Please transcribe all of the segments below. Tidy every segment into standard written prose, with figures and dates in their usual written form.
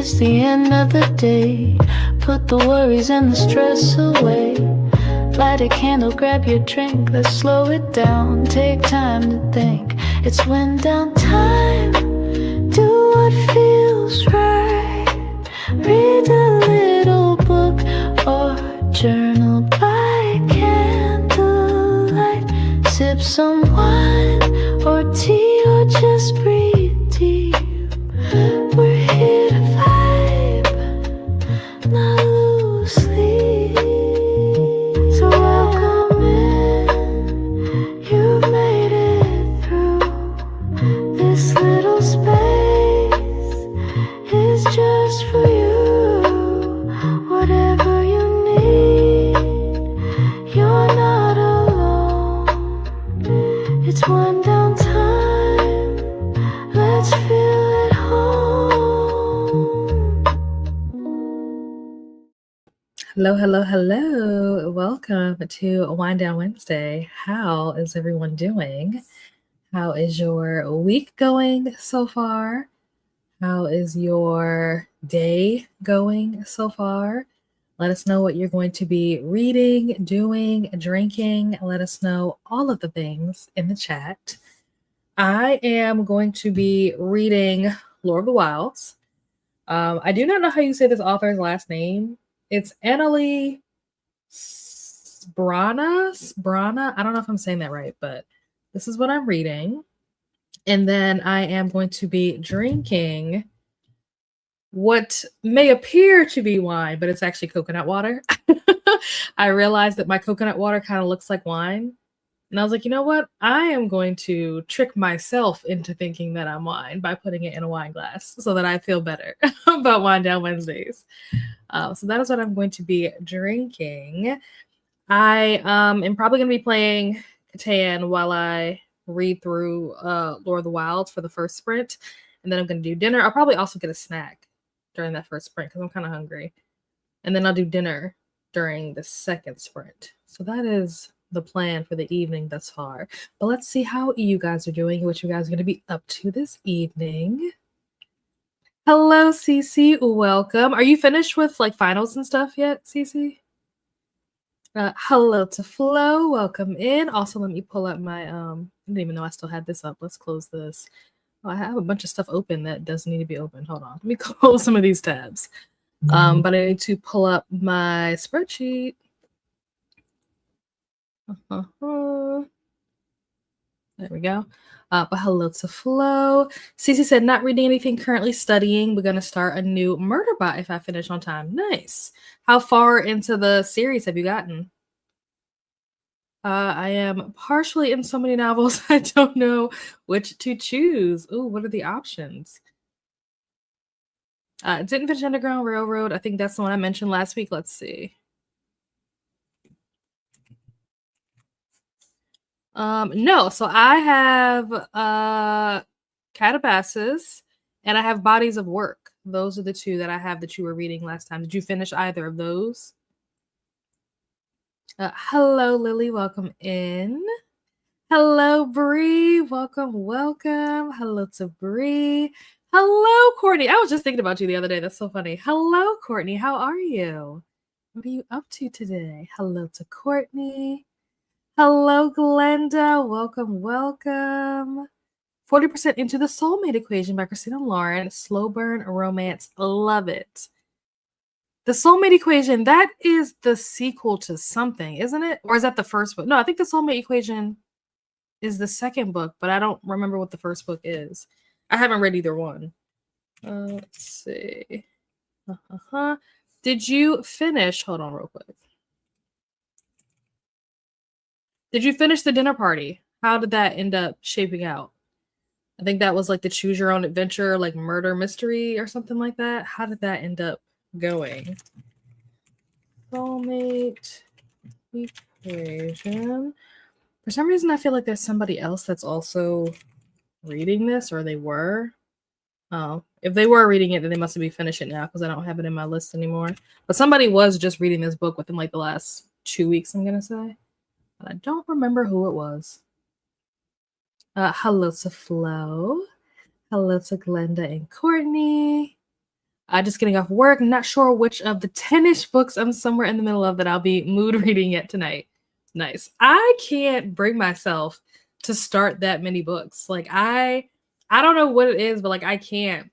It's the end of the day. Put the worries and the stress away. Light a candle, grab your drink. Let's slow it down, take time to think. It's wind down time. Do what feels right. Read a little book or journal by candlelight. Sip some wine or tea or just breathe deep. We're here to vibe, not lose sleep. So welcome in, you've made it through. This little space is just for you. Whatever you need, you're not alone. It's one down time, let's feel at home. Hello, hello, hello. Welcome to Wind Down Wednesday. How is everyone doing? How is your week going so far? How is your day going so far? Let us know what you're going to be reading, doing, drinking. Let us know all of the things in the chat. I am going to be reading Lord of the Wilds. I do not know how you say this author's last name. It's Annalie Brana. I don't know if I'm saying that right, but this is what I'm reading. And then I am going to be drinking what may appear to be wine, but it's actually coconut water. I realized that my coconut water kind of looks like wine. And I was like, you know what? I am going to trick myself into thinking that I'm wine by putting it in a wine glass so that I feel better about Wind Down Wednesdays. So that is what I'm going to be drinking. I am probably going to be playing Catan while I read through Lord of the Wilds for the first sprint. And then I'm going to do dinner. I'll probably also get a snack during that first sprint because I'm kind of hungry. And then I'll do dinner during the second sprint. So that is the plan for the evening thus far. But let's see how you guys are doing, what you guys are going to be up to this evening. Hello, Cece. Welcome. Are you finished with like finals and stuff yet, Cece? Hello to Flo. Welcome in. Also, let me pull up my I didn't even know I still had this up. Let's close this. Oh, I have a bunch of stuff open that doesn't need to be open. Hold on. Let me close some of these tabs. But I need to pull up my spreadsheet. There we go. But hello to Flo. Cece said, not reading anything, currently studying. We're going to start a new murder bot if I finish on time. Nice. How far into the series have you gotten? I am partially in so many novels, I don't know which to choose. Ooh, what are the options? Didn't finish Underground Railroad. I think that's the one I mentioned last week. Let's see. No, so I have Calabasas and I have Bodies of Work. Those are the two that I have that you were reading last time. Did you finish either of those? Hello, Lily. Welcome in. Hello, Bree. Welcome. Hello to Bree. Hello, Courtney. I was just thinking about you the other day. That's so funny. Hello, Courtney. How are you? What are you up to today? Hello to Courtney. Hello, Glenda. Welcome. 40% into the Soulmate Equation by Christina Lauren. Slow burn romance. Love it. The Soulmate Equation, that is the sequel to something, isn't it? Or is that the first book? No, I think the Soulmate Equation is the second book, but I don't remember what the first book is. I haven't read either one. Let's see. Did you finish? Hold on real quick. Did you finish The Dinner Party? How did that end up shaping out? I think that was like the choose your own adventure, like murder mystery or something like that. How did that end up going? Soulmate Equation. For some reason, I feel like there's somebody else that's also reading this, or they were. Oh, if they were reading it, then they must be finishing it now because I don't have it in my list anymore. But somebody was just reading this book within like the last 2 weeks, I'm gonna say. But I don't remember who it was. Hello to Flo. Hello to Glenda and Courtney. Just getting off work. Not sure which of the 10-ish books I'm somewhere in the middle of that I'll be mood reading yet tonight. Nice. I can't bring myself to start that many books. Like I don't know what it is, but like I can't.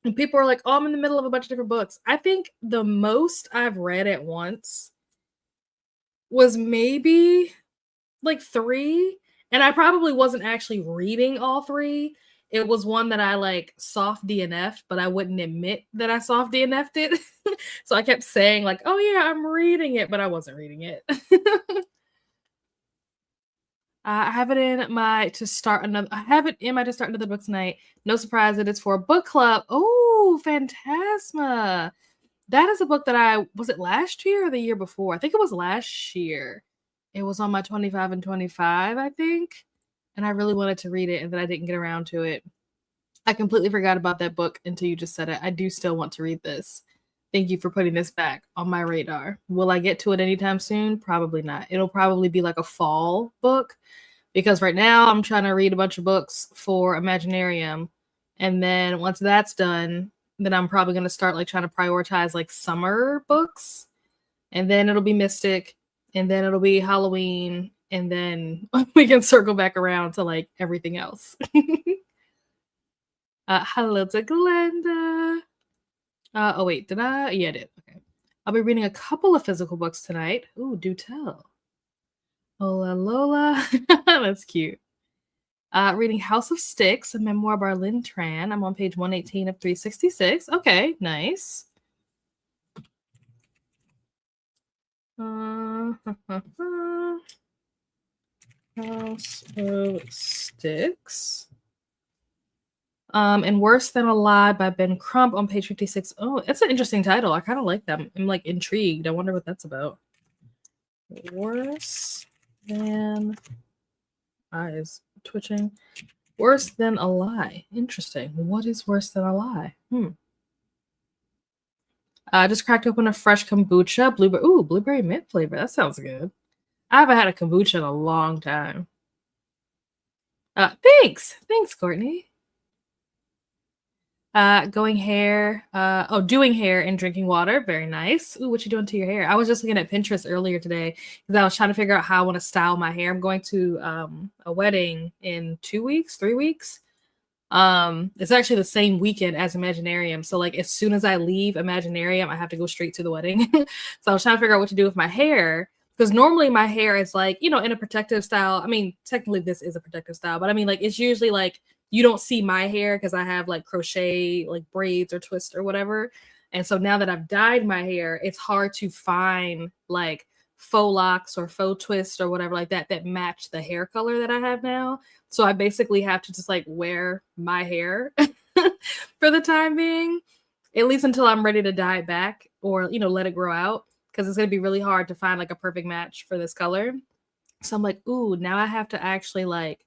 And people are like, oh, I'm in the middle of a bunch of different books. I think the most I've read at once was maybe like 3. And I probably wasn't actually reading all 3. It was one that I like soft DNF'd, but I wouldn't admit that I soft DNF'd it. So I kept saying like, oh yeah, I'm reading it, but I wasn't reading it. I have it in my to start another book tonight. No surprise that it's for a book club. Oh, Phantasma. That is a book that was it last year or the year before? I think it was last year. It was on my 25 and 25, I think. And I really wanted to read it, and then I didn't get around to it. I completely forgot about that book until you just said it. I do still want to read this. Thank you for putting this back on my radar. Will I get to it anytime soon? Probably not. It'll probably be like a fall book because right now I'm trying to read a bunch of books for Imaginarium. And then once that's done, then I'm probably going to start like trying to prioritize like summer books. And then it'll be Mystic. And then it'll be Halloween. And then we can circle back around to like everything else. Hello to Glenda. Oh wait, did I? Yeah, I did. Okay. I'll be reading a couple of physical books tonight. Ooh, do tell. Ola Lola. That's cute. Reading House of Sticks, a memoir by Lynn Tran. I'm on page 118 of 366. Okay, nice. House of Sticks. And Worse Than a Lie by Ben Crump on page 56. Oh, it's an interesting title. I kind of like that. I'm like intrigued. I wonder what that's about. Worse Than Eyes twitching. Worse Than a Lie. Interesting. What is Worse Than a Lie? Just cracked open a fresh kombucha. Blueberry mint flavor. That sounds good. I haven't had a kombucha in a long time. Thanks, Courtney. Doing hair and drinking water. Very nice. Ooh, what you doing to your hair? I was just looking at Pinterest earlier today because I was trying to figure out how I want to style my hair. I'm going to a wedding in 3 weeks. It's actually the same weekend as Imaginarium. So like as soon as I leave Imaginarium, I have to go straight to the wedding. So I was trying to figure out what to do with my hair. Because normally my hair is like, in a protective style. I mean, technically this is a protective style, but I mean, like, it's usually like you don't see my hair because I have like crochet, like braids or twist or whatever. And so now that I've dyed my hair, it's hard to find like faux locks or faux twist or whatever like that match the hair color that I have now. So I basically have to just like wear my hair for the time being, at least until I'm ready to dye it back or, let it grow out. Because it's going to be really hard to find like a perfect match for this color. So I'm like, ooh, now I have to actually like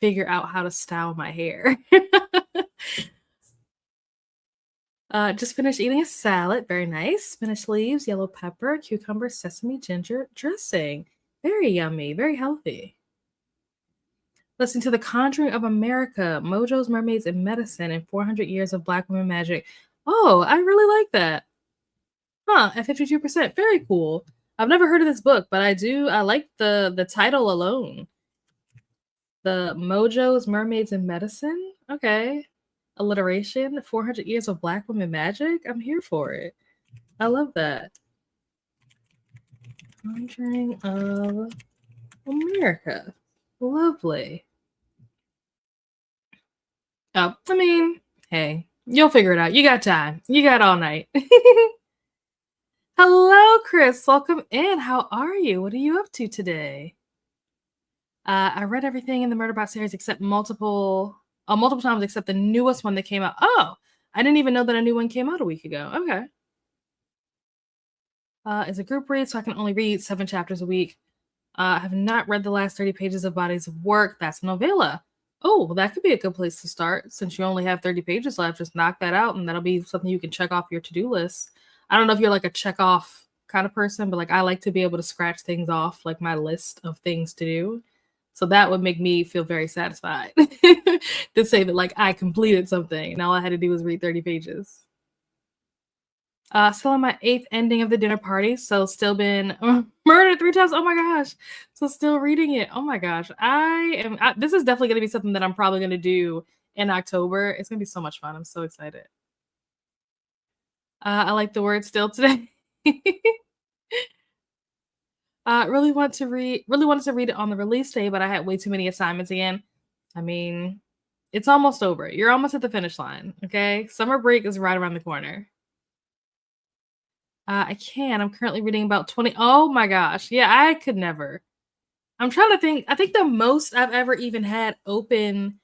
figure out how to style my hair. Just finished eating a salad. Very nice. Spinach leaves, yellow pepper, cucumber, sesame, ginger dressing. Very yummy. Very healthy. Listen to The Conjuring of America, Mojo's Mermaids and Medicine, and 400 Years of Black Women Magic. Oh, I really like that. Huh, at 52%. Very cool. I've never heard of this book, but I like the title alone. The Mojo's Mermaids and Medicine. Okay. Alliteration, 400 Years of Black Women Magic. I'm here for it. I love that. Conjuring of America. Lovely. Oh, I mean, hey, you'll figure it out. You got time. You got all night. Hello, Chris. Welcome in. How are you? What are you up to today? I read everything in the Murderbot series except multiple times except the newest one that came out. Oh, I didn't even know that a new one came out a week ago. Okay. It's a group read, so I can only read 7 chapters a week. I have not read the last 30 pages of Bodies of Work. That's a novella. Oh, well, that could be a good place to start since you only have 30 pages left. Just knock that out, and that'll be something you can check off your to-do list. I don't know if you're like a check off kind of person, but like I like to be able to scratch things off, like my list of things to do. So that would make me feel very satisfied to say that like I completed something and all I had to do was read 30 pages. Still on my 8th ending of The Dinner Party, so still been murdered 3 times. Oh my gosh. So still reading it. Oh my gosh. This is definitely going to be something that I'm probably going to do in October. It's going to be so much fun. I'm so excited. I like the word still today. Really wanted to read it on the release day, but I had way too many assignments again. I mean, it's almost over. You're almost at the finish line, okay? Summer break is right around the corner. I can. I'm currently reading about 20. Oh my gosh. Yeah, I could never. I'm trying to think. I think the most I've ever even had open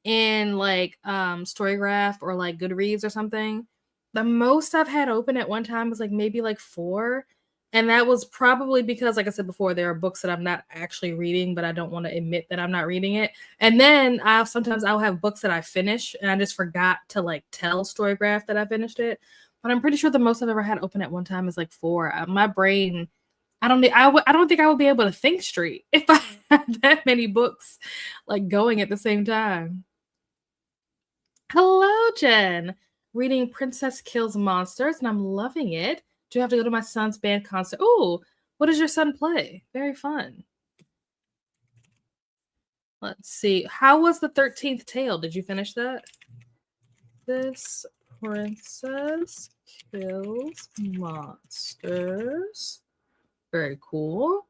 in like Storygraph or like Goodreads or something, the most I've had open at one time was like maybe like 4. And that was probably because, like I said before, there are books that I'm not actually reading, but I don't want to admit that I'm not reading it. And then I'll have books that I finish and I just forgot to like tell Storygraph that I finished it. But I'm pretty sure the most I've ever had open at one time is like 4. My brain, I don't think I would be able to think straight if I had that many books like going at the same time. Hello, Jen. Reading Princess Kills Monsters, and I'm loving it. Do have to go to my son's band concert. Oh, what does your son play? Very fun. Let's see. How was the 13th Tale? Did you finish that? This princess kills monsters. Very cool.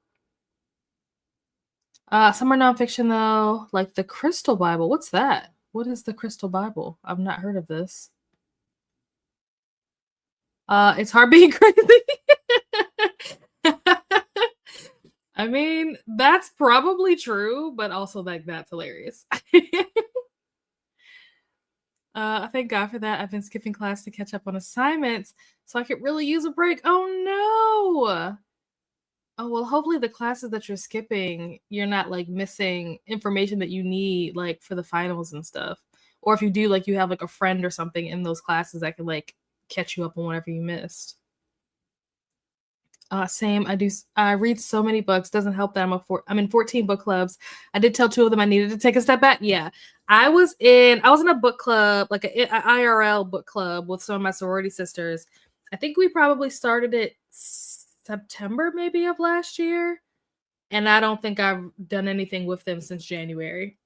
Some are nonfiction though, like the Crystal Bible. What's that? What is the Crystal Bible? I've not heard of this. It's hard being crazy. I mean, that's probably true, but also like that's hilarious. Thank God for that. I've been skipping class to catch up on assignments, so I could really use a break. Oh no. Oh, well, hopefully the classes that you're skipping, you're not like missing information that you need like for the finals and stuff. Or if you do, like you have like a friend or something in those classes that could like catch you up on whatever you missed. Same. I read so many books. Doesn't help that I'm in 14 book clubs. I did tell 2 of them I needed to take a step back. Yeah. I was in a book club, like a IRL book club with some of my sorority sisters. I think we probably started it September maybe of last year. And I don't think I've done anything with them since January.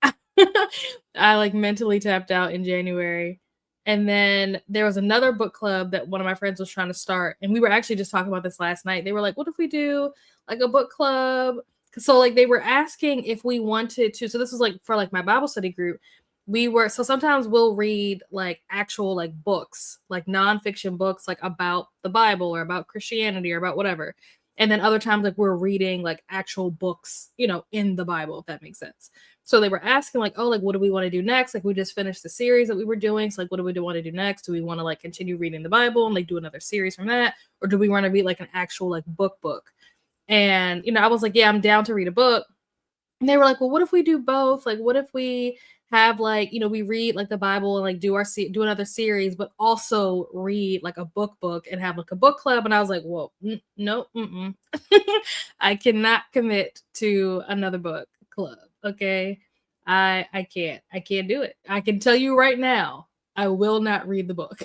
I like mentally tapped out in January. And then there was another book club that one of my friends was trying to start. And we were actually just talking about this last night. They were like, what if we do like a book club? So like they were asking if we wanted to. So this was like for like my Bible study group. So sometimes we'll read like actual like books, like nonfiction books, like about the Bible or about Christianity or about whatever. And then other times like we're reading like actual books, in the Bible, if that makes sense. So they were asking like, oh, like, what do we want to do next? Like we just finished the series that we were doing. So like, what do we want to do next? Do we want to like continue reading the Bible and like do another series from that? Or do we want to read like an actual like book? And, I was like, yeah, I'm down to read a book. And they were like, well, what if we do both? Like, what if we have like, we read like the Bible and like do another series, but also read like a book and have like a book club. And I was like, whoa, no, I cannot commit to another book club. Okay. I can't do it. I can tell you right now, I will not read the book.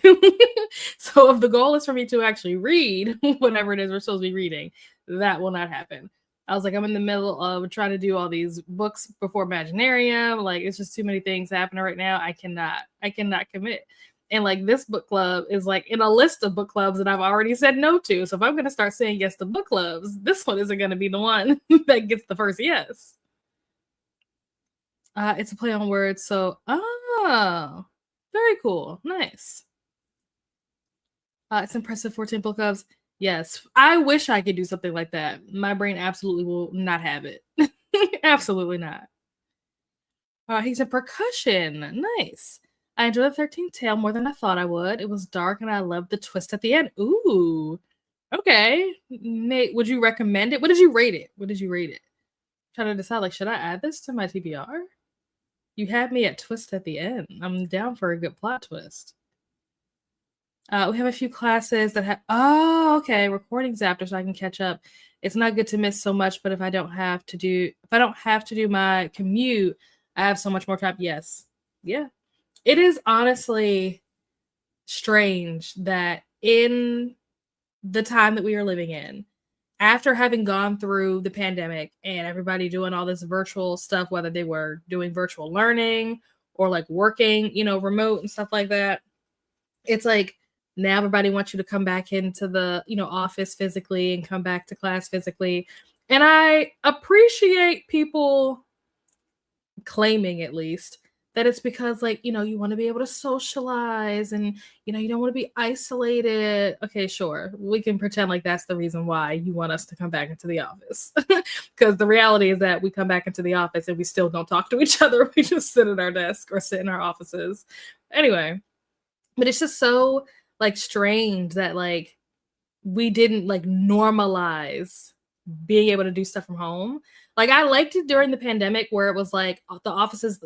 So if the goal is for me to actually read whatever it is we're supposed to be reading, that will not happen. I was like, I'm in the middle of trying to do all these books before Imaginarium. Like, it's just too many things happening right now. I cannot commit. And like this book club is like in a list of book clubs that I've already said no to. So if I'm going to start saying yes to book clubs, this one isn't going to be the one that gets the first yes. It's a play on words. So, very cool. Nice. It's impressive. 14 book clubs. Yes. I wish I could do something like that. My brain absolutely will not have it. Absolutely not. He's a percussion. Nice. I enjoyed the 13th Tale more than I thought I would. It was dark and I loved the twist at the end. Ooh. Okay. Nate, would you recommend it? What did you rate it? Trying to decide, like, should I add this to my TBR? You had me at twist at the end. I'm down for a good plot twist. We have a few classes that have, okay, recordings after so I can catch up. It's not good to miss so much, but if I don't have to do my commute, I have so much more time. Yes. Yeah. It is honestly strange that in the time that we are living in, after having gone through the pandemic and everybody doing all this virtual stuff, whether they were doing virtual learning or like working, remote and stuff like that, it's like now everybody wants you to come back into the, office physically and come back to class physically. And I appreciate people claiming, at least, that it's because, like, you want to be able to socialize and, you don't want to be isolated. Okay, sure. We can pretend like that's the reason why you want us to come back into the office. Because the reality is that we come back into the office and we still don't talk to each other. We just sit at our desk or sit in our offices. Anyway, but it's just so, like, strange that, like, we didn't, like, normalize being able to do stuff from home. Like, I liked it during the pandemic where it was like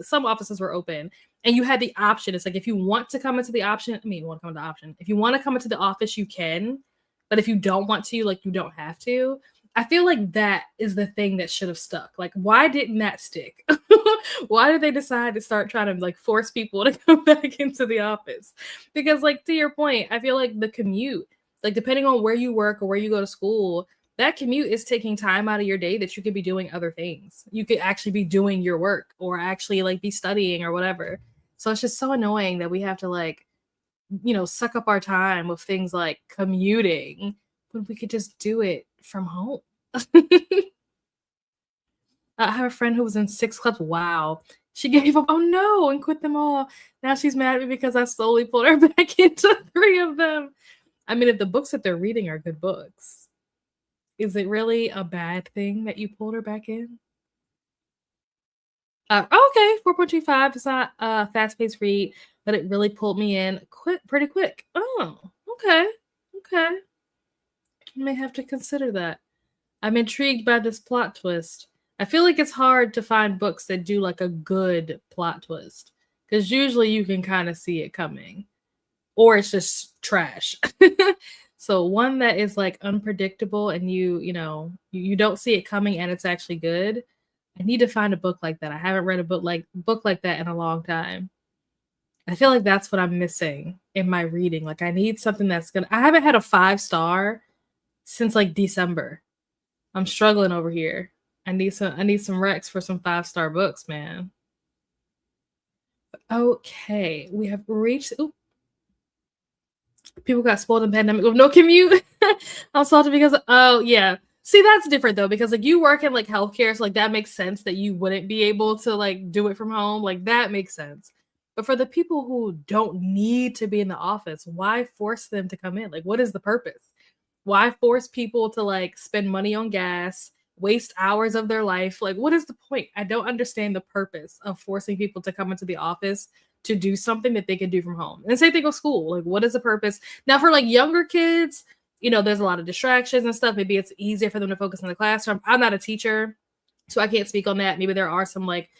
some offices were open and you had the option. It's like, if you want to come into the option, if you want to come into the office, you can, but if you don't want to, like, you don't have to. I feel like that is the thing that should have stuck. Like, why didn't that stick? Why did they decide to start trying to, like, force people to come back into the office? Because, like, to your point, I feel like the commute, like, depending on where you work or where you go to school, that commute is taking time out of your day that you could be doing other things. You could actually be doing your work or actually, like, be studying or whatever. So it's just so annoying that we have to, like, suck up our time with things like commuting when we could just do it from home. I have a friend who was in 6 clubs. Wow. She gave up, oh no, and quit them all. Now she's mad at me because I slowly pulled her back into 3 of them. I mean, if the books that they're reading are good books, is it really a bad thing that you pulled her back in? Okay, 4.25. It's not a fast-paced read, but it really pulled me in pretty quick. Oh, okay. I may have to consider that. I'm intrigued by this plot twist. I feel like it's hard to find books that do, like, a good plot twist, because usually you can kind of see it coming, or it's just trash. So one that is, like, unpredictable and you don't see it coming and it's actually good. I need to find a book like that. I haven't read a book like that in a long time. I feel like that's what I'm missing in my reading. Like, I need something that's good. I haven't had a 5-star since, like, December. I'm struggling over here. I need some recs for some 5-star books, man. Okay, we have reached. Ooh. People got spoiled in the pandemic with no commute. I'm salty because yeah. See, that's different though, because, like, you work in, like, healthcare, so, like, that makes sense that you wouldn't be able to, like, do it from home. Like, that makes sense. But for the people who don't need to be in the office, why force them to come in? Like, what is the purpose? Why force people to, like, spend money on gas, waste hours of their life? Like, what is the point? I don't understand the purpose of forcing people to come into the office to do something that they can do from home. And same thing with school. Like, what is the purpose? Now, for, like, younger kids, there's a lot of distractions and stuff. Maybe it's easier for them to focus in the classroom. I'm not a teacher, So I can't speak on that. Maybe there are some like,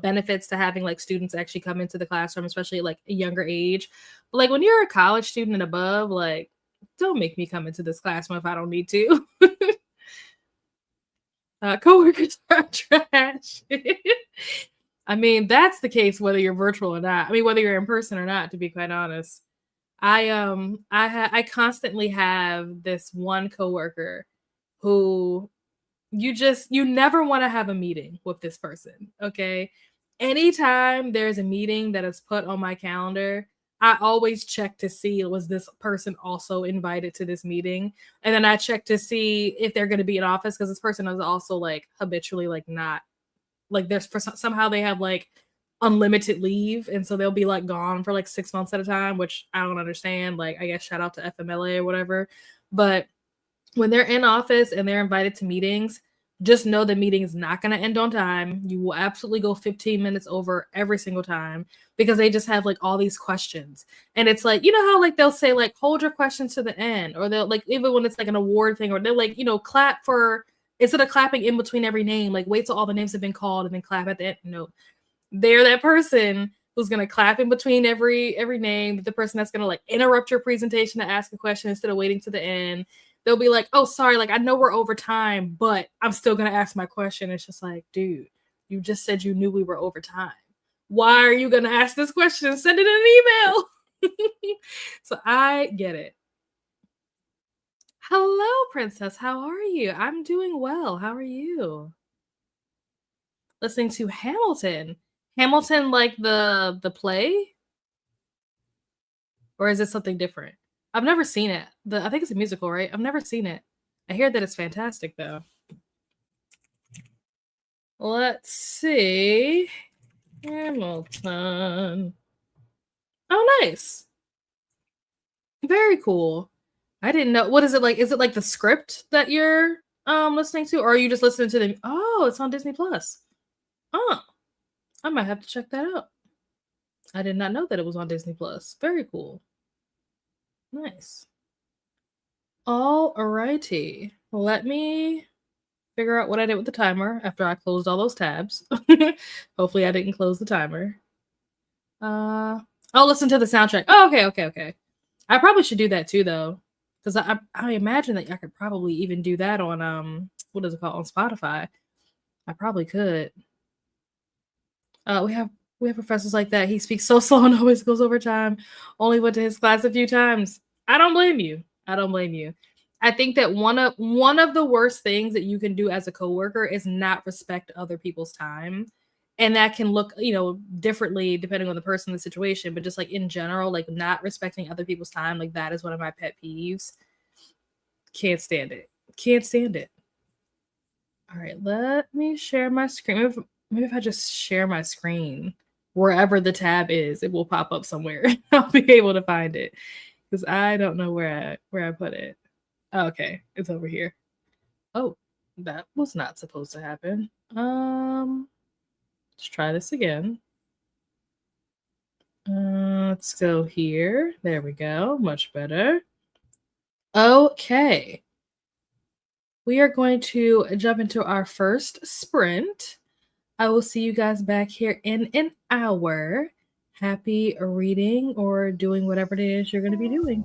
benefits to having like students actually come into the classroom, especially at like a younger age. But like when you're a college student and above, like don't make me come into this classroom if I don't need to. Coworkers are trash. I mean, that's the case whether you're virtual or not. I mean, whether you're in person or not, to be quite honest. I constantly have this one coworker who you never want to have a meeting with this person, okay? Anytime there's a meeting that is put on my calendar, I always check to see, was this person also invited to this meeting? And then I check to see if they're going to be in office, because this person is also like habitually like not like there's somehow they have like unlimited leave, and so they'll be like gone for like 6 months at a time, which I don't understand. Like, I guess shout out to FMLA or whatever. But when they're in office and they're invited to meetings, just know the meeting is not going to end on time. You will absolutely go 15 minutes over every single time, because they just have like all these questions. And it's like, how like they'll say like, hold your questions to the end, or they'll like, even when it's like an award thing, or they're like, clap for, instead of clapping in between every name, like wait till all the names have been called and then clap at the end. No, they're that person who's going to clap in between every name, the person that's going to like interrupt your presentation to ask a question instead of waiting to the end. They'll be like, oh, sorry, like I know we're over time, but I'm still going to ask my question. It's just like, dude, you just said you knew we were over time. Why are you going to ask this question? Send it in an email. So I get it. Hello, Princess. How are you? I'm doing well. How are you? Listening to Hamilton. Hamilton, like the play? Or is it something different? I've never seen it. I think it's a musical, right? I've never seen it. I hear that it's fantastic, though. Let's see. Hamilton. Oh, nice. Very cool. I didn't know. What is it like? Is it like the script that you're listening to, or are you just listening to the? Oh, it's on Disney Plus. Oh, I might have to check that out. I did not know that it was on Disney Plus. Very cool. Nice. All righty. Let me figure out what I did with the timer after I closed all those tabs. Hopefully I didn't close the timer. I'll listen to the soundtrack. Oh, okay. I probably should do that too, though, because I imagine that I could probably even do that on what is it called, on Spotify. I probably could. We have professors like that. He speaks so slow and always goes over time. Only went to his class a few times. I don't blame you. I think that one of the worst things that you can do as a coworker is not respect other people's time. And that can look, differently depending on the person, the situation, but just like in general, like not respecting other people's time, like that is one of my pet peeves. Can't stand it. All right, let me share my screen. Maybe if I just share my screen, wherever the tab is, it will pop up somewhere. I'll be able to find it, because I don't know where I put it. Oh, okay, it's over here. Oh, that was not supposed to happen. Let's try this again. Let's go here. There we go. Much better. Okay. We are going to jump into our first sprint. I will see you guys back here in an hour. Happy reading or doing whatever it is you're going to be doing.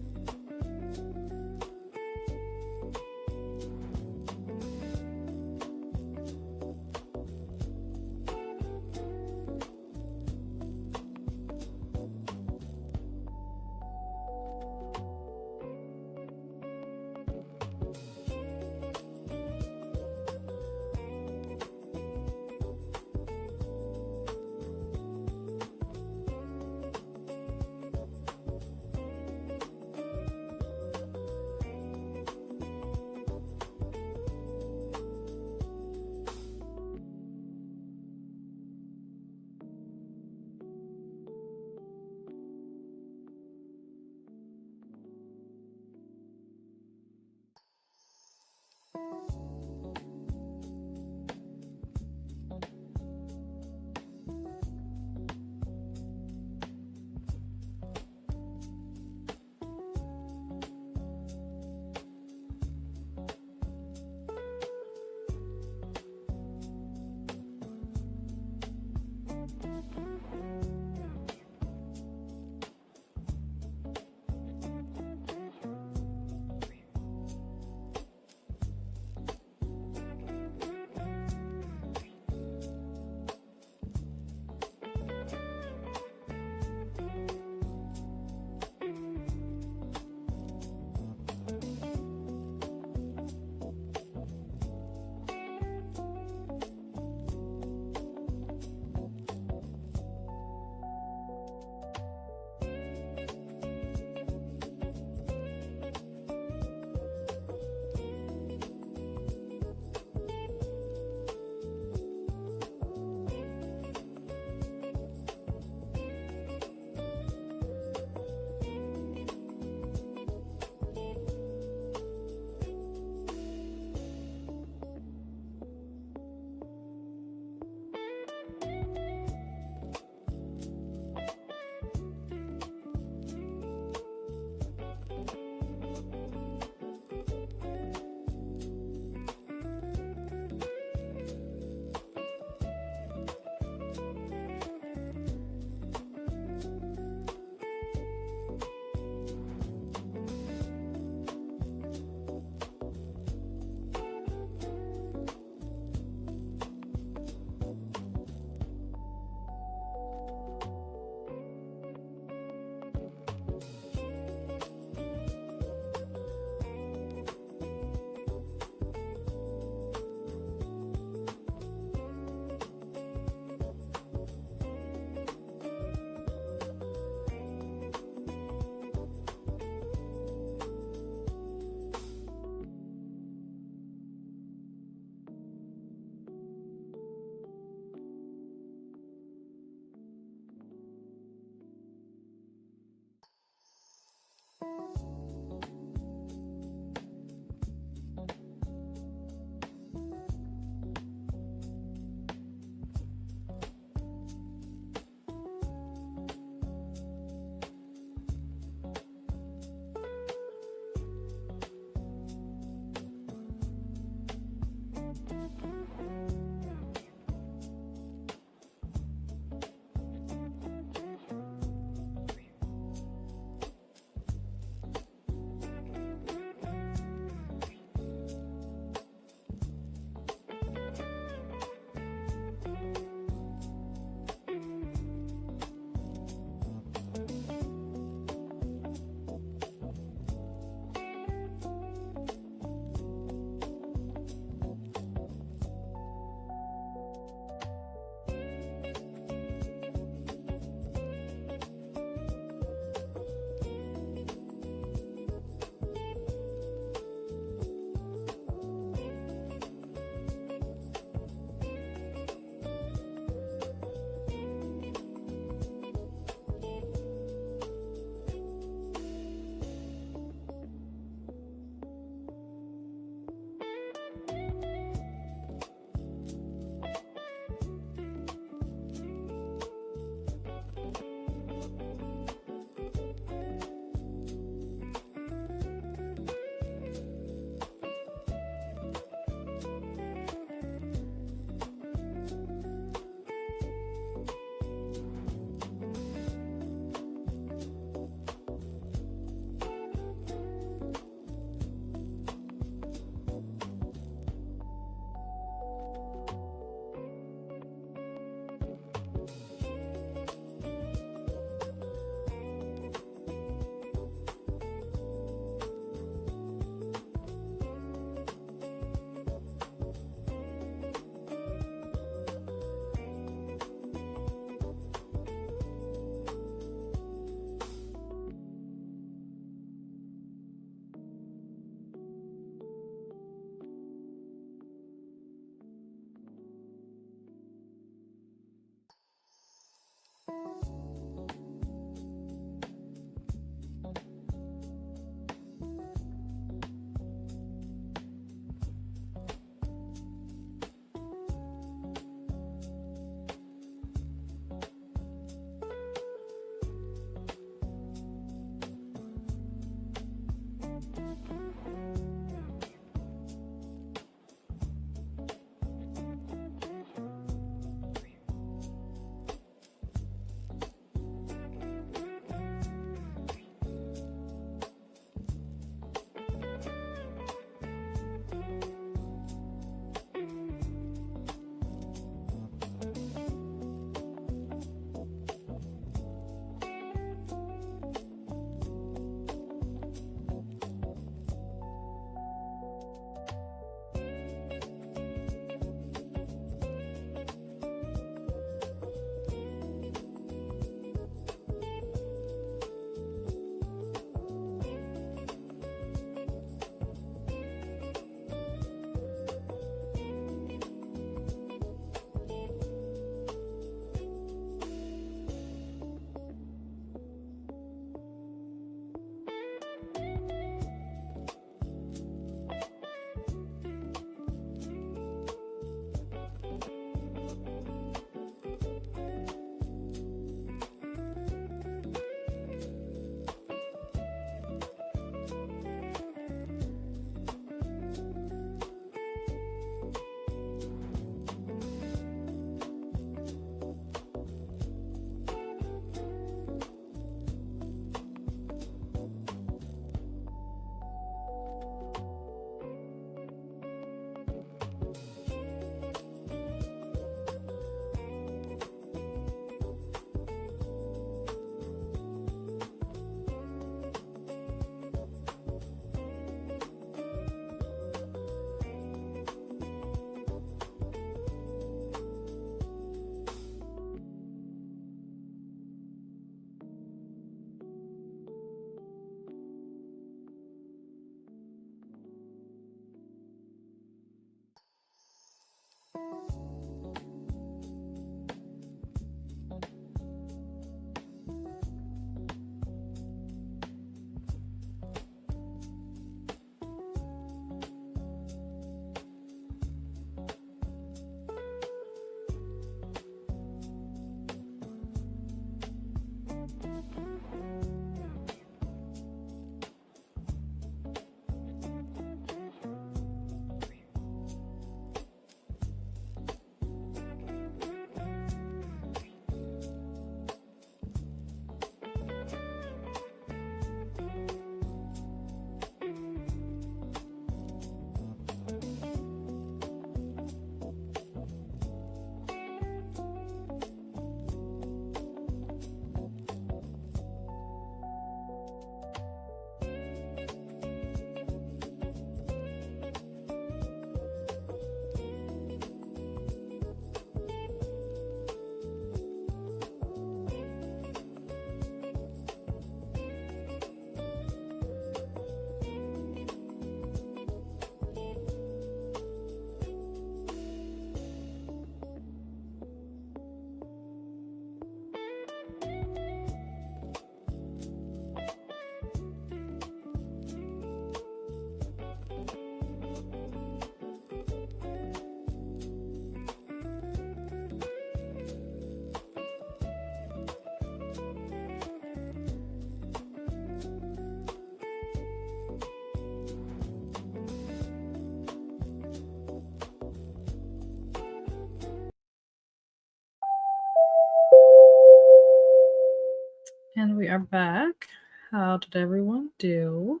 And we are back. How did everyone do?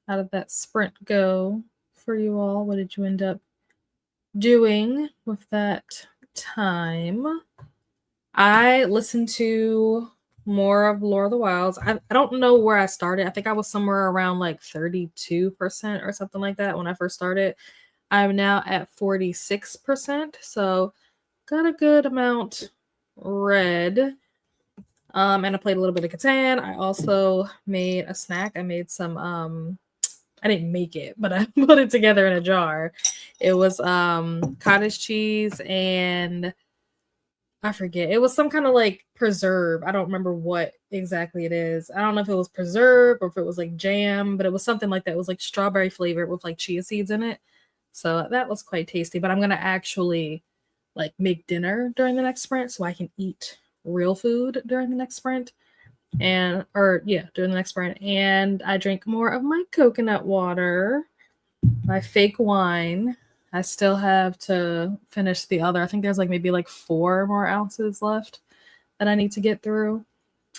How did that sprint go for you all? What did you end up doing with that time? I listened to more of Lord of the Wilds. I don't know where I started. I think I was somewhere around like 32% or something like that when I first started. I'm now at 46%, so got a good amount read. And I played a little bit of Catan. I also made a snack. I made some I didn't make it, but I put it together in a jar. It was cottage cheese and I forget. It was some kind of like preserve. I don't remember what exactly it is. I don't know if it was preserve or if it was like jam, but it was something like that. It was like strawberry flavored with like chia seeds in it. So that was quite tasty. But I'm gonna actually like make dinner during the next sprint so I can eat real food during the next sprint. During the next sprint. And I drink more of my coconut water, my fake wine. I still have to finish the other. I think there's like maybe like 4 more ounces left that I need to get through.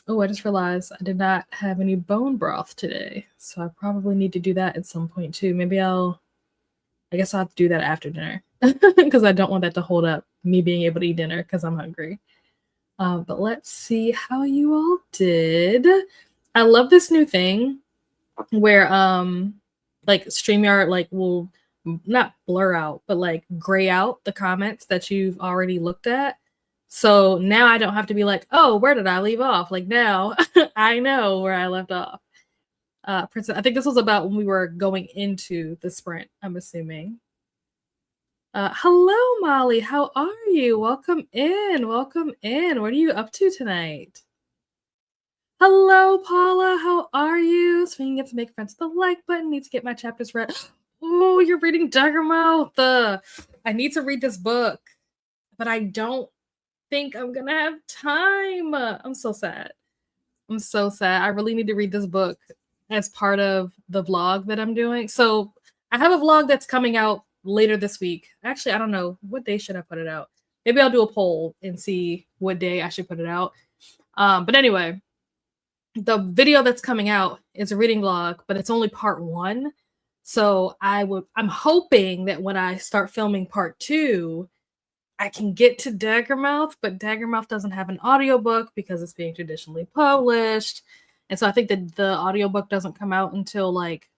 Oh, I just realized I did not have any bone broth today. So I probably need to do that at some point too. I guess I'll have to do that after dinner because I don't want that to hold up me being able to eat dinner because I'm hungry. But let's see how you all did. I love this new thing where like StreamYard like will not blur out, but like gray out the comments that you've already looked at. So now I don't have to be like, oh, where did I leave off? Like now I know where I left off. Princess, I think this was about when we were going into the sprint, I'm assuming. Hello, Molly. How are you? Welcome in. Welcome in. What are you up to tonight? Hello, Paula. How are you? Swinging it to make friends with the like button. Need to get my chapters read. Oh, you're reading Daggermouth. I need to read this book, but I don't think I'm gonna have time. I'm so sad. I'm so sad. I really need to read this book as part of the vlog that I'm doing. So I have a vlog that's coming out later this week. Actually, I don't know. What day should I put it out? Maybe I'll do a poll and see what day I should put it out. But anyway, the video that's coming out is a reading vlog, but it's only part 1. So I'm hoping that when I start filming part 2, I can get to Daggermouth, but Daggermouth doesn't have an audiobook because it's being traditionally published. And so I think that the audiobook doesn't come out until like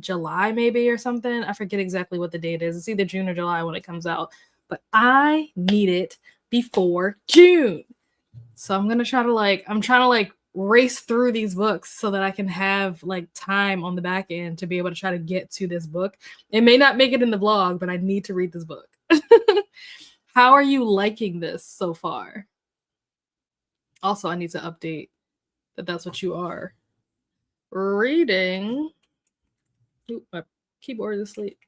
July maybe or something. I forget exactly what the date is. It's either June or July when it comes out. But I need it before June. So I'm trying to race through these books so that I can have like time on the back end to be able to try to get to this book. It may not make it in the vlog, but I need to read this book. How are you liking this so far? Also, I need to update that that's what you are reading. Ooh, my keyboard is asleep.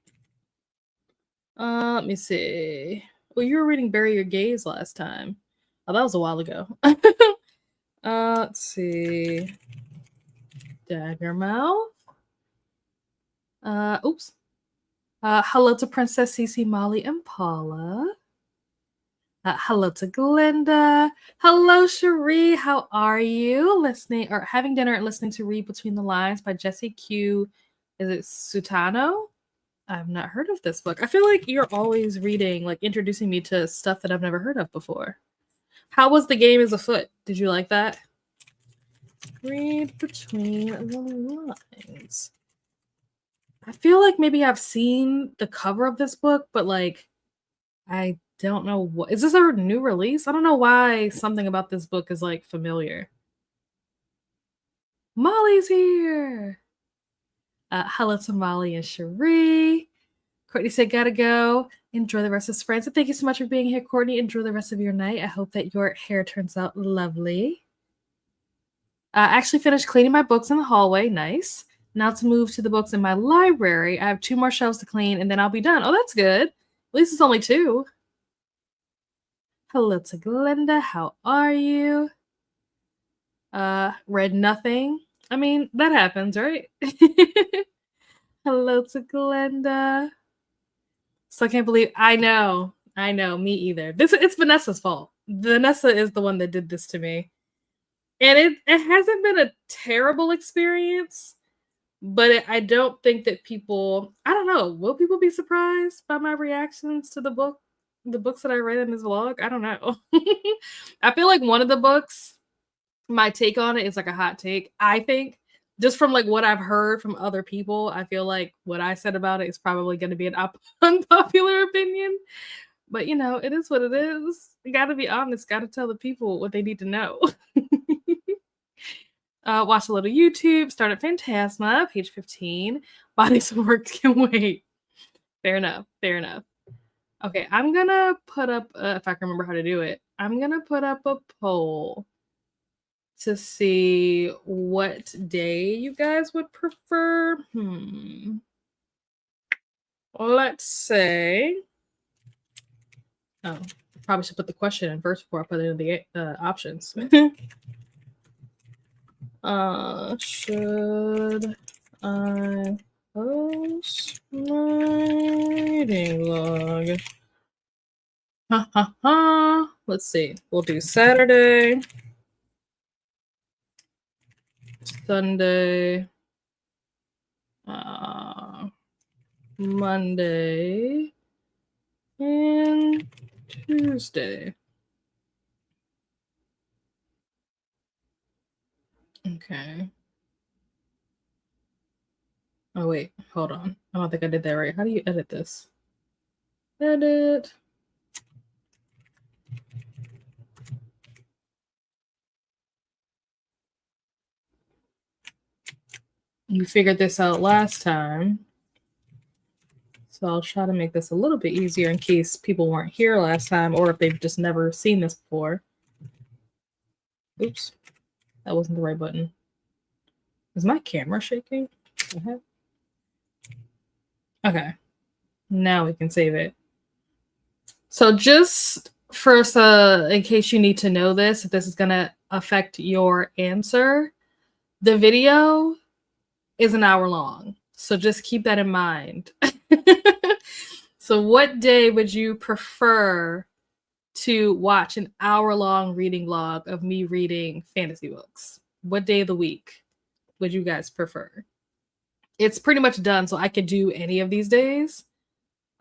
Let me see. Well, you were reading Bury Your Gaze last time. Oh, that was a while ago. Let's see. Daggermouth. Oops. Hello to Princess Cece, Molly, and Paula. Hello to Glenda. Hello, Cherie. How are you? Listening or having dinner and listening to Read Between the Lines by Jessie Q. Is it Sutano? I've not heard of this book. I feel like you're always reading, like introducing me to stuff that I've never heard of before. How was The Game is Afoot? Did you like that? Read Between the Lines. I feel like maybe I've seen the cover of this book, but like I don't know what is this a new release? I don't know why something about this book is like familiar. Molly's here. Hello to Molly and Cherie. Courtney said, gotta go. Enjoy the rest of Friends. And thank you so much for being here, Courtney. Enjoy the rest of your night. I hope that your hair turns out lovely. I actually finished cleaning my books in the hallway. Nice. Now to move to the books in my library. I have 2 more shelves to clean and then I'll be done. Oh, that's good. At least it's only 2. Hello to Glenda. How are you? Read nothing. I mean, that happens, right? Hello to Glenda. So I can't believe I know, me either. It's Vanessa's fault. Vanessa is the one that did this to me. And it hasn't been a terrible experience, but I don't think that people, I don't know, will people be surprised by my reactions to the books that I read in this vlog? I don't know. I feel like one of the books, my take on it is like a hot take. I think just from like what I've heard from other people, I feel like what I said about it is probably going to be an unpopular opinion. But you know, it is what it is. You got to be honest. Got to tell the people what they need to know. Watch a little YouTube. Start at Phantasma, page 15. Bodies of Work Can Wait. Fair enough. Fair enough. Okay, I'm gonna put up, if I can remember how to do it, I'm gonna put up a poll to see what day you guys would prefer. Let's say, oh, probably should put the question in first before I put it in the options. Should I post my reading log? Ha ha ha. Let's see. We'll do Saturday, Sunday, Monday, and Tuesday. Okay. Oh, wait. Hold on. I don't think I did that right. How do you edit this? Edit. You figured this out last time. So I'll try to make this a little bit easier in case people weren't here last time or if they've just never seen this before. Oops. That wasn't the right button. Is my camera shaking? Okay. Now we can save it. So just first, in case you need to know this, if this is going to affect your answer, the video is an hour long. So just keep that in mind. So what day would you prefer to watch an hour-long reading vlog of me reading fantasy books? What day of the week would you guys prefer? It's pretty much done, so I could do any of these days.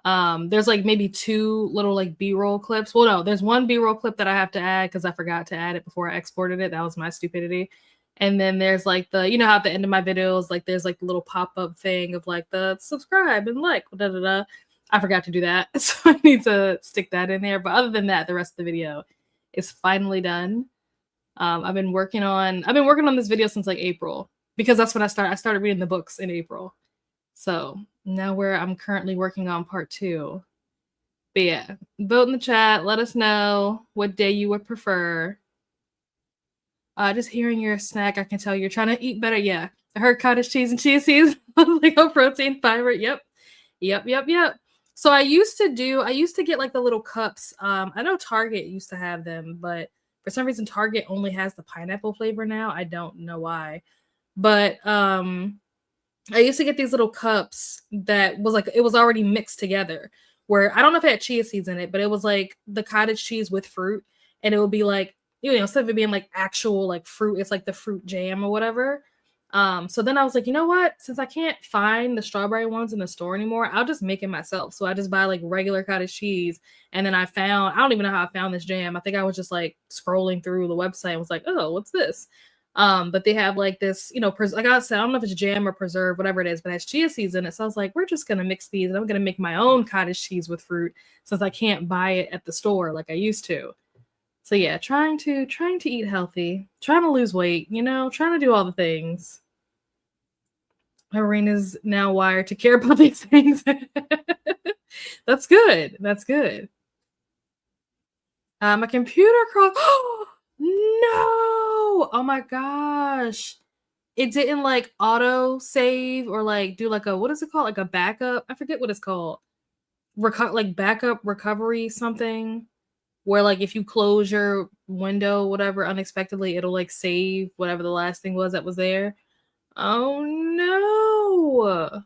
There's like maybe 2 little like B-roll clips. Well, no, there's 1 B-roll clip that I have to add because I forgot to add it before I exported it. That was my stupidity. And then there's like the, you know how at the end of my videos, like there's like the little pop-up thing of like the subscribe and like, da da da. I forgot to do that. So I need to stick that in there. But other than that, the rest of the video is finally done. I've been working on this video since like April because that's when I started reading the books in April. So now I'm currently working on part 2. But yeah, vote in the chat. Let us know what day you would prefer. Just hearing your snack, I can tell you're trying to eat better. Yeah, I heard cottage cheese and chia seeds, like a protein fiber. Yep. So I used to get like the little cups. I know Target used to have them, but for some reason Target only has the pineapple flavor now. I don't know why, but I used to get these little cups that was like, it was already mixed together where I don't know if it had chia seeds in it, but it was like the cottage cheese with fruit. And it would be like, you know, instead of it being like actual like fruit, it's like the fruit jam or whatever. So then I was like, you know what? Since I can't find the strawberry ones in the store anymore, I'll just make it myself. So I just buy like regular cottage cheese. And then I don't even know how I found this jam. I think I was just like scrolling through the website and was like, oh, what's this? But they have like this, you know, like I said, I don't know if it's jam or preserve, whatever it is, but it has chia seeds in it. So I was like, we're just going to mix these and I'm going to make my own cottage cheese with fruit since I can't buy it at the store like I used to. So yeah, trying to eat healthy, trying to lose weight, you know, trying to do all the things. Arena's now wired to care about these things. That's good. That's good. My computer no! Oh my gosh. It didn't like auto save or like do like a, what is it called? Like a backup? I forget what it's called. Like backup recovery something. Where like if you close your window, whatever, unexpectedly, it'll like save whatever the last thing was that was there. Oh no.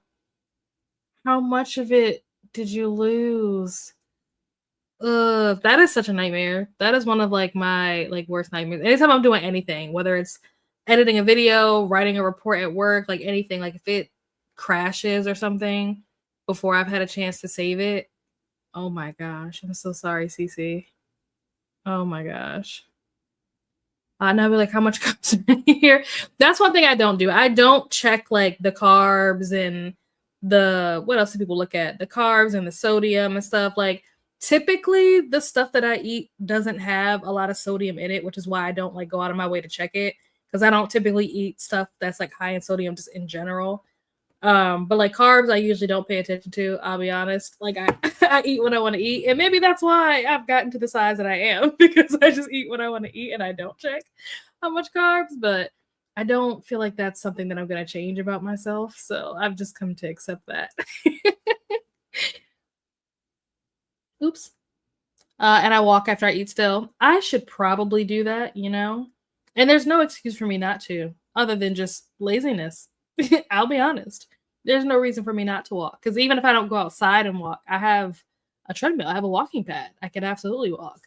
How much of it did you lose? That is such a nightmare. That is one of like my like worst nightmares. Anytime I'm doing anything, whether it's editing a video, writing a report at work, like anything, like if it crashes or something before I've had a chance to save it, oh my gosh, I'm so sorry, Cece. Oh my gosh. And I'll be like, how much comes in here? That's one thing I don't do. I don't check like the carbs and the what else do people look at? The carbs and the sodium and stuff. Like typically the stuff that I eat doesn't have a lot of sodium in it, which is why I don't like go out of my way to check it. Because I don't typically eat stuff that's like high in sodium just in general. But like carbs, I usually don't pay attention to. I'll be honest. Like I, I eat what I want to eat, and maybe that's why I've gotten to the size that I am because I just eat what I want to eat and I don't check how much carbs. But I don't feel like that's something that I'm gonna change about myself. So I've just come to accept that. Oops. And I walk after I eat still. I should probably do that, you know? And there's no excuse for me not to, other than just laziness. I'll be honest. There's no reason for me not to walk. Because even if I don't go outside and walk, I have a treadmill. I have a walking pad. I can absolutely walk.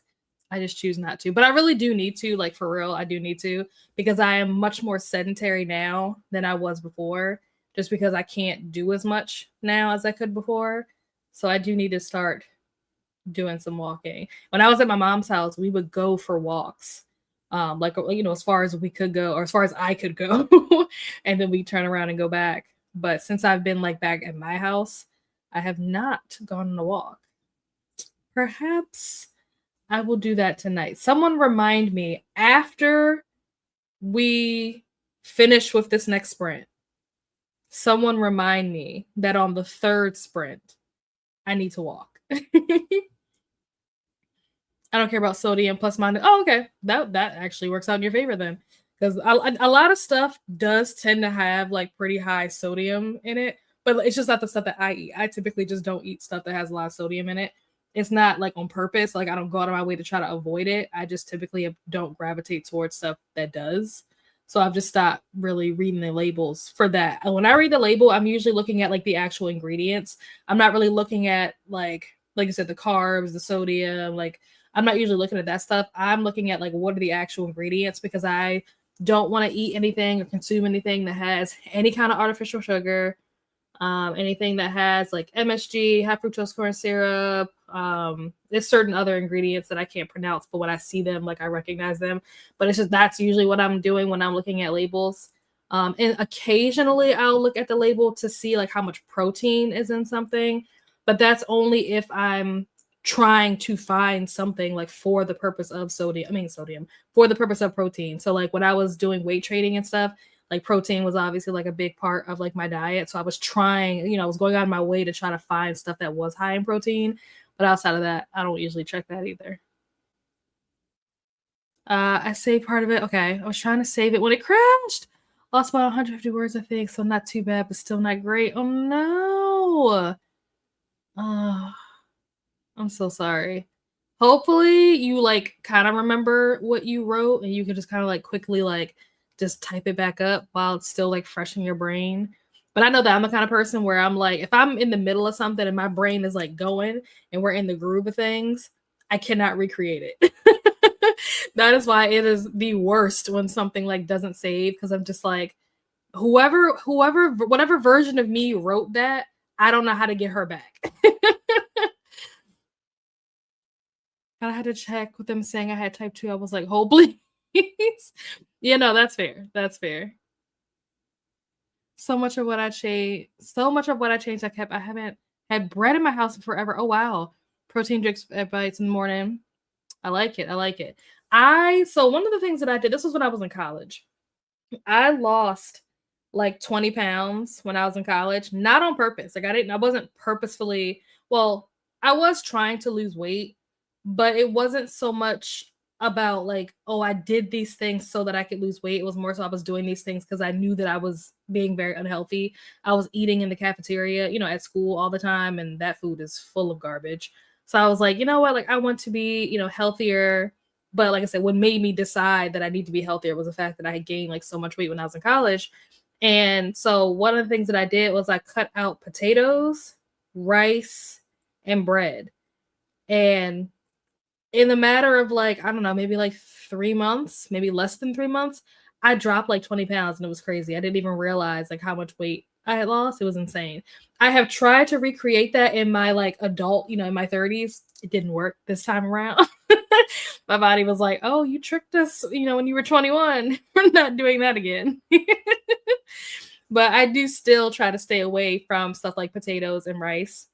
I just choose not to. But I really do need to, like for real, I do need to, because I am much more sedentary now than I was before, just because I can't do as much now as I could before. So I do need to start doing some walking. When I was at my mom's house, we would go for walks. Like you know, as far as we could go, or as far as I could go, and then we turn around and go back. But since I've been like back at my house, I have not gone on a walk. Perhaps I will do that tonight. Someone remind me after we finish with this next sprint. Someone remind me that on the third sprint, I need to walk. I don't care about sodium plus minus. Oh, okay. That actually works out in your favor then. Because a lot of stuff does tend to have like pretty high sodium in it, but it's just not the stuff that I eat. I typically just don't eat stuff that has a lot of sodium in it. It's not like on purpose. Like I don't go out of my way to try to avoid it. I just typically don't gravitate towards stuff that does. So I've just stopped really reading the labels for that. And when I read the label, I'm usually looking at like the actual ingredients. I'm not really looking at like I said, the carbs, the sodium, like I'm not usually looking at that stuff. I'm looking at like what are the actual ingredients because I don't want to eat anything or consume anything that has any kind of artificial sugar, anything that has like MSG, high fructose corn syrup. There's certain other ingredients that I can't pronounce, but when I see them, like I recognize them. But it's just that's usually what I'm doing when I'm looking at labels. And occasionally I'll look at the label to see like how much protein is in something, but that's only if I'm trying to find something like for the purpose of sodium for the purpose of protein. So like when I was doing weight training and stuff, like protein was obviously like a big part of like my diet. So I was trying, you know, I was going out of my way to try to find stuff that was high in protein. But outside of that, I don't usually check that either. I saved part of it. Okay. I was trying to save it when it crashed. Lost about 150 words, I think. So not too bad, but still not great. Oh no. I'm so sorry. Hopefully you like kind of remember what you wrote and you can just kind of like quickly like just type it back up while it's still like fresh in your brain. But I know that I'm the kind of person where I'm like, if I'm in the middle of something and my brain is like going and we're in the groove of things, I cannot recreate it. That is why it is the worst when something like doesn't save because I'm just like, whatever version of me wrote that, I don't know how to get her back. I had to check with them saying I had type 2. I was like, hold please. You know, that's fair. That's fair. So much of what I changed, I haven't had bread in my house in forever. Oh wow. Protein drinks at bites in the morning. I like it. So one of the things that I did, this was when I was in college. I lost like 20 pounds when I was in college, not on purpose. Like I wasn't purposefully, well, I was trying to lose weight, but it wasn't so much about like, oh, I did these things so that I could lose weight. It was more so I was doing these things because I knew that I was being very unhealthy. I was eating in the cafeteria, you know, at school all the time, and that food is full of garbage. So I was like, you know what, like I want to be, you know, healthier. But like I said, what made me decide that I need to be healthier was the fact that I had gained like so much weight when I was in college. And so one of the things that I did was I cut out potatoes, rice, and bread. And in the matter of like, I don't know, maybe like 3 months, maybe less than 3 months, I dropped like 20 pounds and it was crazy. I didn't even realize like how much weight I had lost. It was insane. I have tried to recreate that in my like adult, in my 30s. It didn't work this time around. My body was like, oh, you tricked us, when you were 21. We're not doing that again. But I do still try to stay away from stuff like potatoes and rice.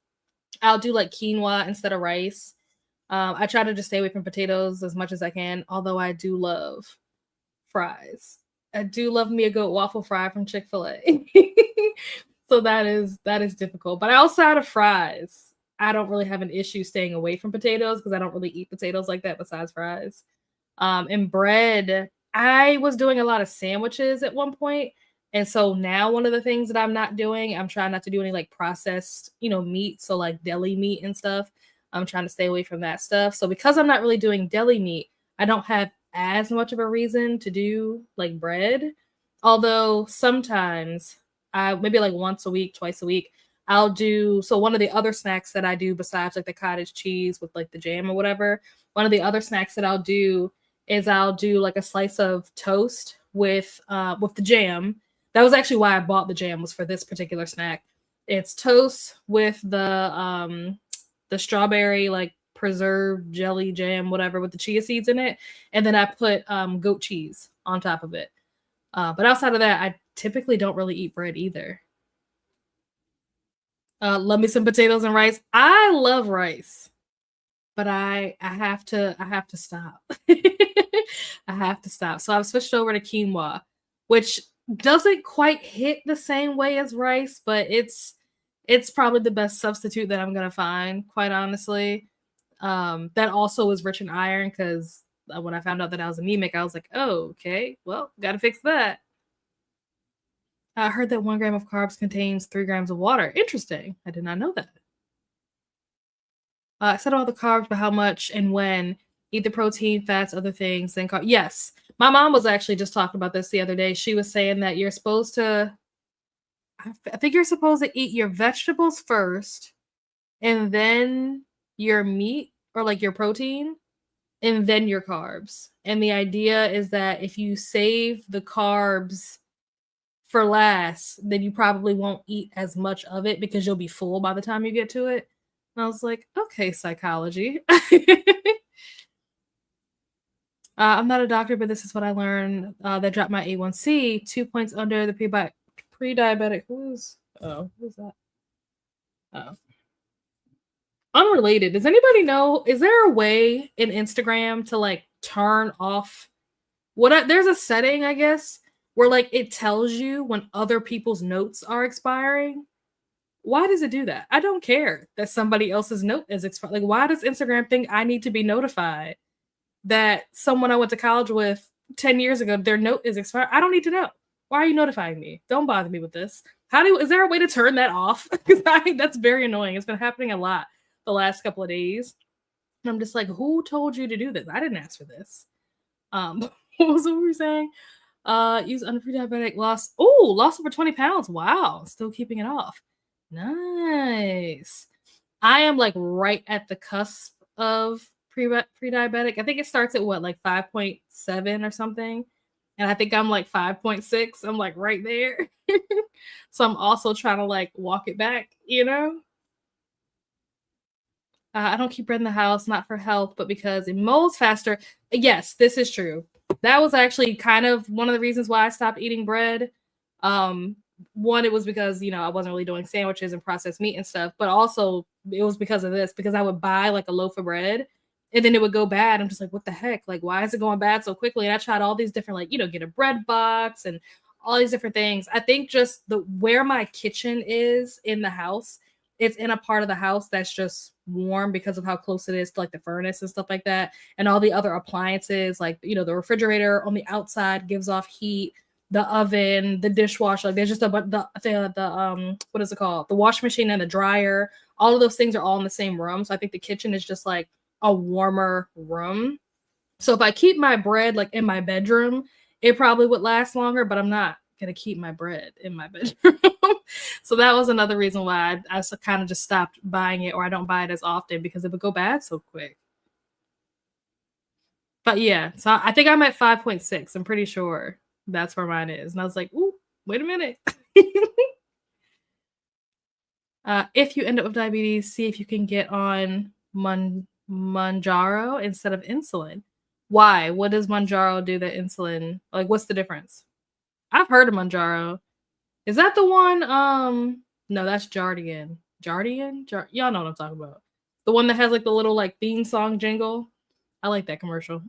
I'll do like quinoa instead of rice. I try to just stay away from potatoes as much as I can, although I do love fries. I do love me a good waffle fry from Chick-fil-A. So that is difficult. But outside of fries, I don't really have an issue staying away from potatoes because I don't really eat potatoes like that besides fries. And bread, I was doing a lot of sandwiches at one point. And so now one of the things that I'm not doing, I'm trying not to do any like processed, meat. So like deli meat and stuff. I'm trying to stay away from that stuff. So because I'm not really doing deli meat, I don't have as much of a reason to do like bread. Although sometimes I maybe like once a week, twice a week, I'll do so one of the other snacks that I do besides like the cottage cheese with like the jam or whatever, one of the other snacks that I'll do is I'll do like a slice of toast with the jam. That was actually why I bought the jam, was for this particular snack. It's toast with the strawberry like preserved jelly jam, whatever, with the chia seeds in it. And then I put goat cheese on top of it. But outside of that, I typically don't really eat bread either. Love me some potatoes and rice. I love rice, but I have to stop. I have to stop. So I've switched over to quinoa, which doesn't quite hit the same way as rice, but it's probably the best substitute that I'm gonna find, quite honestly. That also is rich in iron because when I found out that I was anemic, I was like, oh, okay, well, gotta fix that. I heard that 1 gram of carbs contains 3 grams of water. Interesting. I did not know that. Said all the carbs, but how much and when? Eat the protein, fats, other things, then carb. Yes. My mom was actually just talking about this the other day. She was saying that you're supposed to, I think you're supposed to eat your vegetables first and then your meat or like your protein and then your carbs. And the idea is that if you save the carbs for last, then you probably won't eat as much of it because you'll be full by the time you get to it. And I was like, okay, psychology. I'm not a doctor, but this is what I learned. That dropped my A1C 2 points under the pre-diabetic. Who's that? Oh. Unrelated. Does anybody know? Is there a way in Instagram to like turn off there's a setting, I guess, where like it tells you when other people's notes are expiring? Why does it do that? I don't care that somebody else's note is expired. Like, why does Instagram think I need to be notified that someone I went to college with 10 years ago, their note is expired? I don't need to know. Why are you notifying me? Don't bother me with this. Is there a way to turn that off? Because that's very annoying. It's been happening a lot the last couple of days. And I'm just like, who told you to do this? I didn't ask for this. What was what we were saying? Use under pre-diabetic loss. Oh, lost over 20 pounds. Wow. Still keeping it off. Nice. I am like right at the cusp of pre-diabetic. I think it starts at what, like 5.7 or something. And I think I'm like 5.6. I'm like right there. So I'm also trying to like walk it back, I don't keep bread in the house, not for health, but because it molds faster. Yes, this is true. That was actually kind of one of the reasons why I stopped eating bread. One, it was because, I wasn't really doing sandwiches and processed meat and stuff, but also it was because of this, because I would buy like a loaf of bread and then it would go bad. I'm just like, what the heck? Like, why is it going bad so quickly? And I tried all these different, like, get a bread box and all these different things. I think just where my kitchen is in the house, it's in a part of the house that's just warm because of how close it is to like the furnace and stuff like that. And all the other appliances, like, the refrigerator on the outside gives off heat, the oven, the dishwasher, like there's just what is it called? The washing machine and the dryer. All of those things are all in the same room. So I think the kitchen is just like a warmer room. So if I keep my bread like in my bedroom, it probably would last longer, but I'm not gonna keep my bread in my bedroom. So that was another reason why I kind of just stopped buying it, or I don't buy it as often, because it would go bad so quick. But yeah, so I think I'm at 5.6. I'm pretty sure that's where mine is. And I was like, ooh, wait a minute. If you end up with diabetes, see if you can get on Manjaro instead of insulin. Why? What does Manjaro do that insulin? Like, what's the difference? I've heard of Manjaro. Is that the one? No, that's Jardian. Y'all know what I'm talking about. The one that has like the little like theme song jingle. I like that commercial.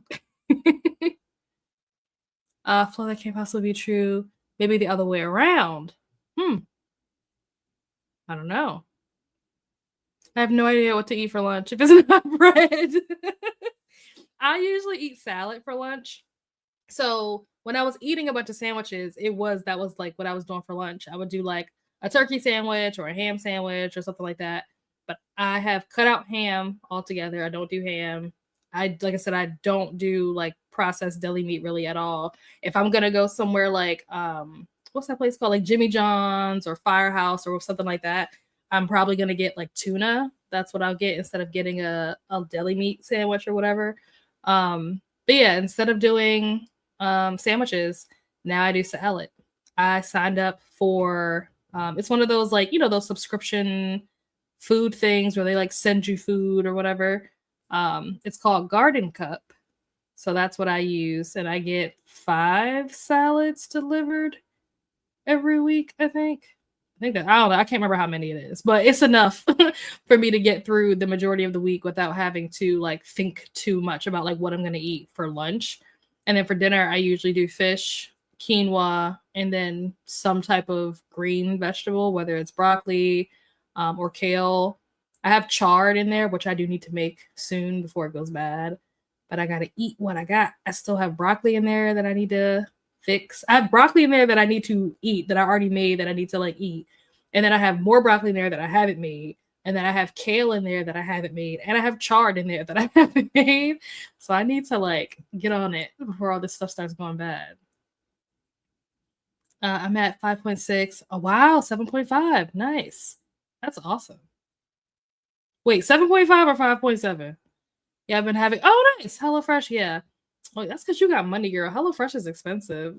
Flow, that can't possibly be true. Maybe the other way around. I don't know. I have no idea what to eat for lunch if it's not bread. I usually eat salad for lunch. So when I was eating a bunch of sandwiches, that was like what I was doing for lunch. I would do like a turkey sandwich or a ham sandwich or something like that. But I have cut out ham altogether. I don't do ham. Like I said, I don't do like processed deli meat really at all. If I'm gonna go somewhere like what's that place called? Like Jimmy John's or Firehouse or something like that, I'm probably gonna get like tuna. That's what I'll get instead of getting a deli meat sandwich or whatever. But yeah, instead of doing sandwiches, now I do salad. I signed up for it's one of those like, you know, those subscription food things where they like send you food or whatever. It's called Garden Cup. So that's what I use, and I get 5 salads delivered every week, I think that I don't know. I can't remember how many it is, but it's enough for me to get through the majority of the week without having to like think too much about like what I'm gonna eat for lunch. And then for dinner, I usually do fish, quinoa, and then some type of green vegetable, whether it's broccoli or kale. I have chard in there, which I do need to make soon before it goes bad. But I gotta eat what I got. I still have broccoli in there that I need to fix. I have broccoli in there that I need to eat, that I already made, that I need to like eat. And then I have more broccoli in there that I haven't made. And then I have kale in there that I haven't made. And I have chard in there that I haven't made. So I need to like get on it before all this stuff starts going bad. I'm at 5.6. Oh, wow, 7.5. Nice. That's awesome. Wait, 7.5 or 5.7? Yeah, I've been having. Oh, nice. HelloFresh. Yeah. Oh, that's because you got money, girl. HelloFresh is expensive.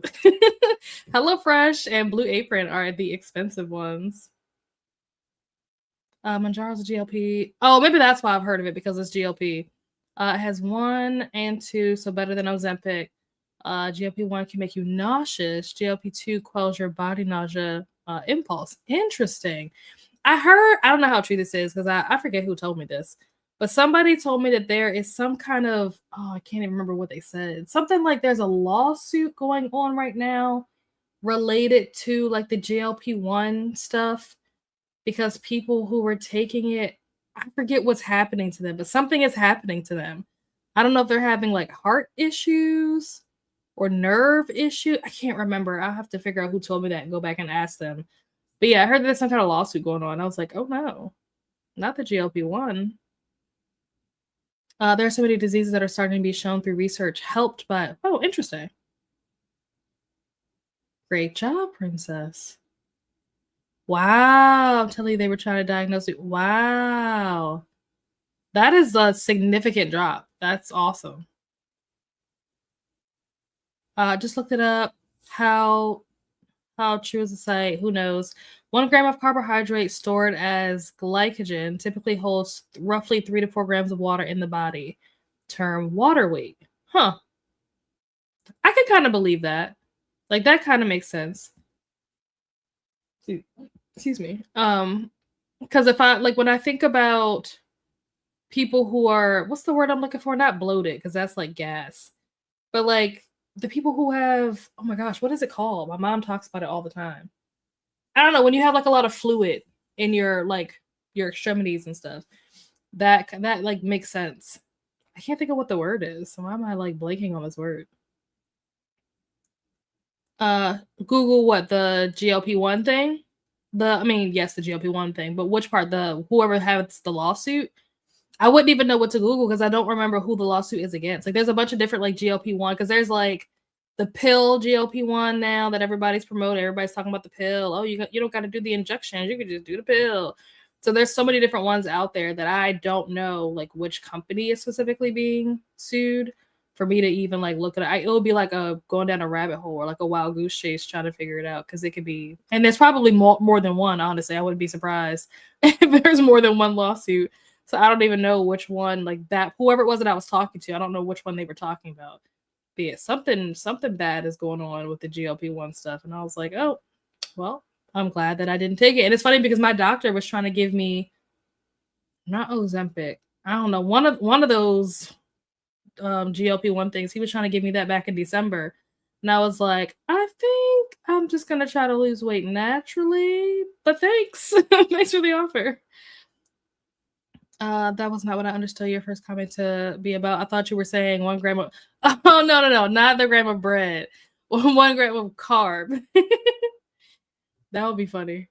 HelloFresh and Blue Apron are the expensive ones. Manjaro's a GLP. Oh, maybe that's why I've heard of it, because it's GLP. It has 1 and 2, so better than Ozempic. GLP-1 can make you nauseous. GLP-2 quells your body nausea impulse. Interesting. I don't know how true this is because I forget who told me this, but somebody told me that there is some kind of, I can't even remember what they said. Something like there's a lawsuit going on right now related to like the GLP-1 stuff, because people who were taking it, I forget what's happening to them, but something is happening to them. I don't know if they're having like heart issues or nerve issue. I can't remember. I'll have to figure out who told me that and go back and ask them. But yeah, I heard there's some kind of lawsuit going on. I was like, oh no, not the GLP-1. There are so many diseases that are starting to be shown through research helped by, oh, interesting. Great job, princess. Wow, I'm telling you, they were trying to diagnose it. Wow. That is a significant drop. That's awesome. Just looked it up. How true is the site? Who knows? 1 gram of carbohydrate stored as glycogen typically holds roughly 3 to 4 grams of water in the body. Term water weight. Huh. I can kind of believe that. Like, that kind of makes sense. Excuse me. Because if I, like, when I think about people who are, what's the word I'm looking for? Not bloated, because that's like gas. But like, the people who have, oh my gosh, what is it called? My mom talks about it all the time. I don't know, when you have like a lot of fluid in your like your extremities and stuff, that like makes sense. I can't think of what the word is, so why am I like blanking on this word? Google what, the GLP-1 thing? Yes, the GLP-1 thing, but which part? The whoever has the lawsuit? I wouldn't even know what to Google because I don't remember who the lawsuit is against. Like, there's a bunch of different like GLP-1, because there's like the pill GLP-1 now that everybody's promoting. Everybody's talking about the pill. Oh, you don't got to do the injections. You can just do the pill. So there's so many different ones out there that I don't know like which company is specifically being sued. for me to even like look at it. It would be like a going down a rabbit hole or like a wild goose chase trying to figure it out, because it could be, and there's probably more than one. Honestly, I wouldn't be surprised if there's more than one lawsuit. So I don't even know which one, like that whoever it was that I was talking to, I don't know which one they were talking about. But yeah, something bad is going on with the GLP-1 stuff, and I was like, oh, well, I'm glad that I didn't take it. And it's funny because my doctor was trying to give me not Ozempic. I don't know, one of those GLP-1 things. He was trying to give me that back in December. And I was like, I think I'm just going to try to lose weight naturally. But thanks. Thanks for the offer. That was not what I understood your first comment to be about. I thought you were saying 1 gram of... Oh, no. Not the gram of bread. 1 gram of carb. That would be funny.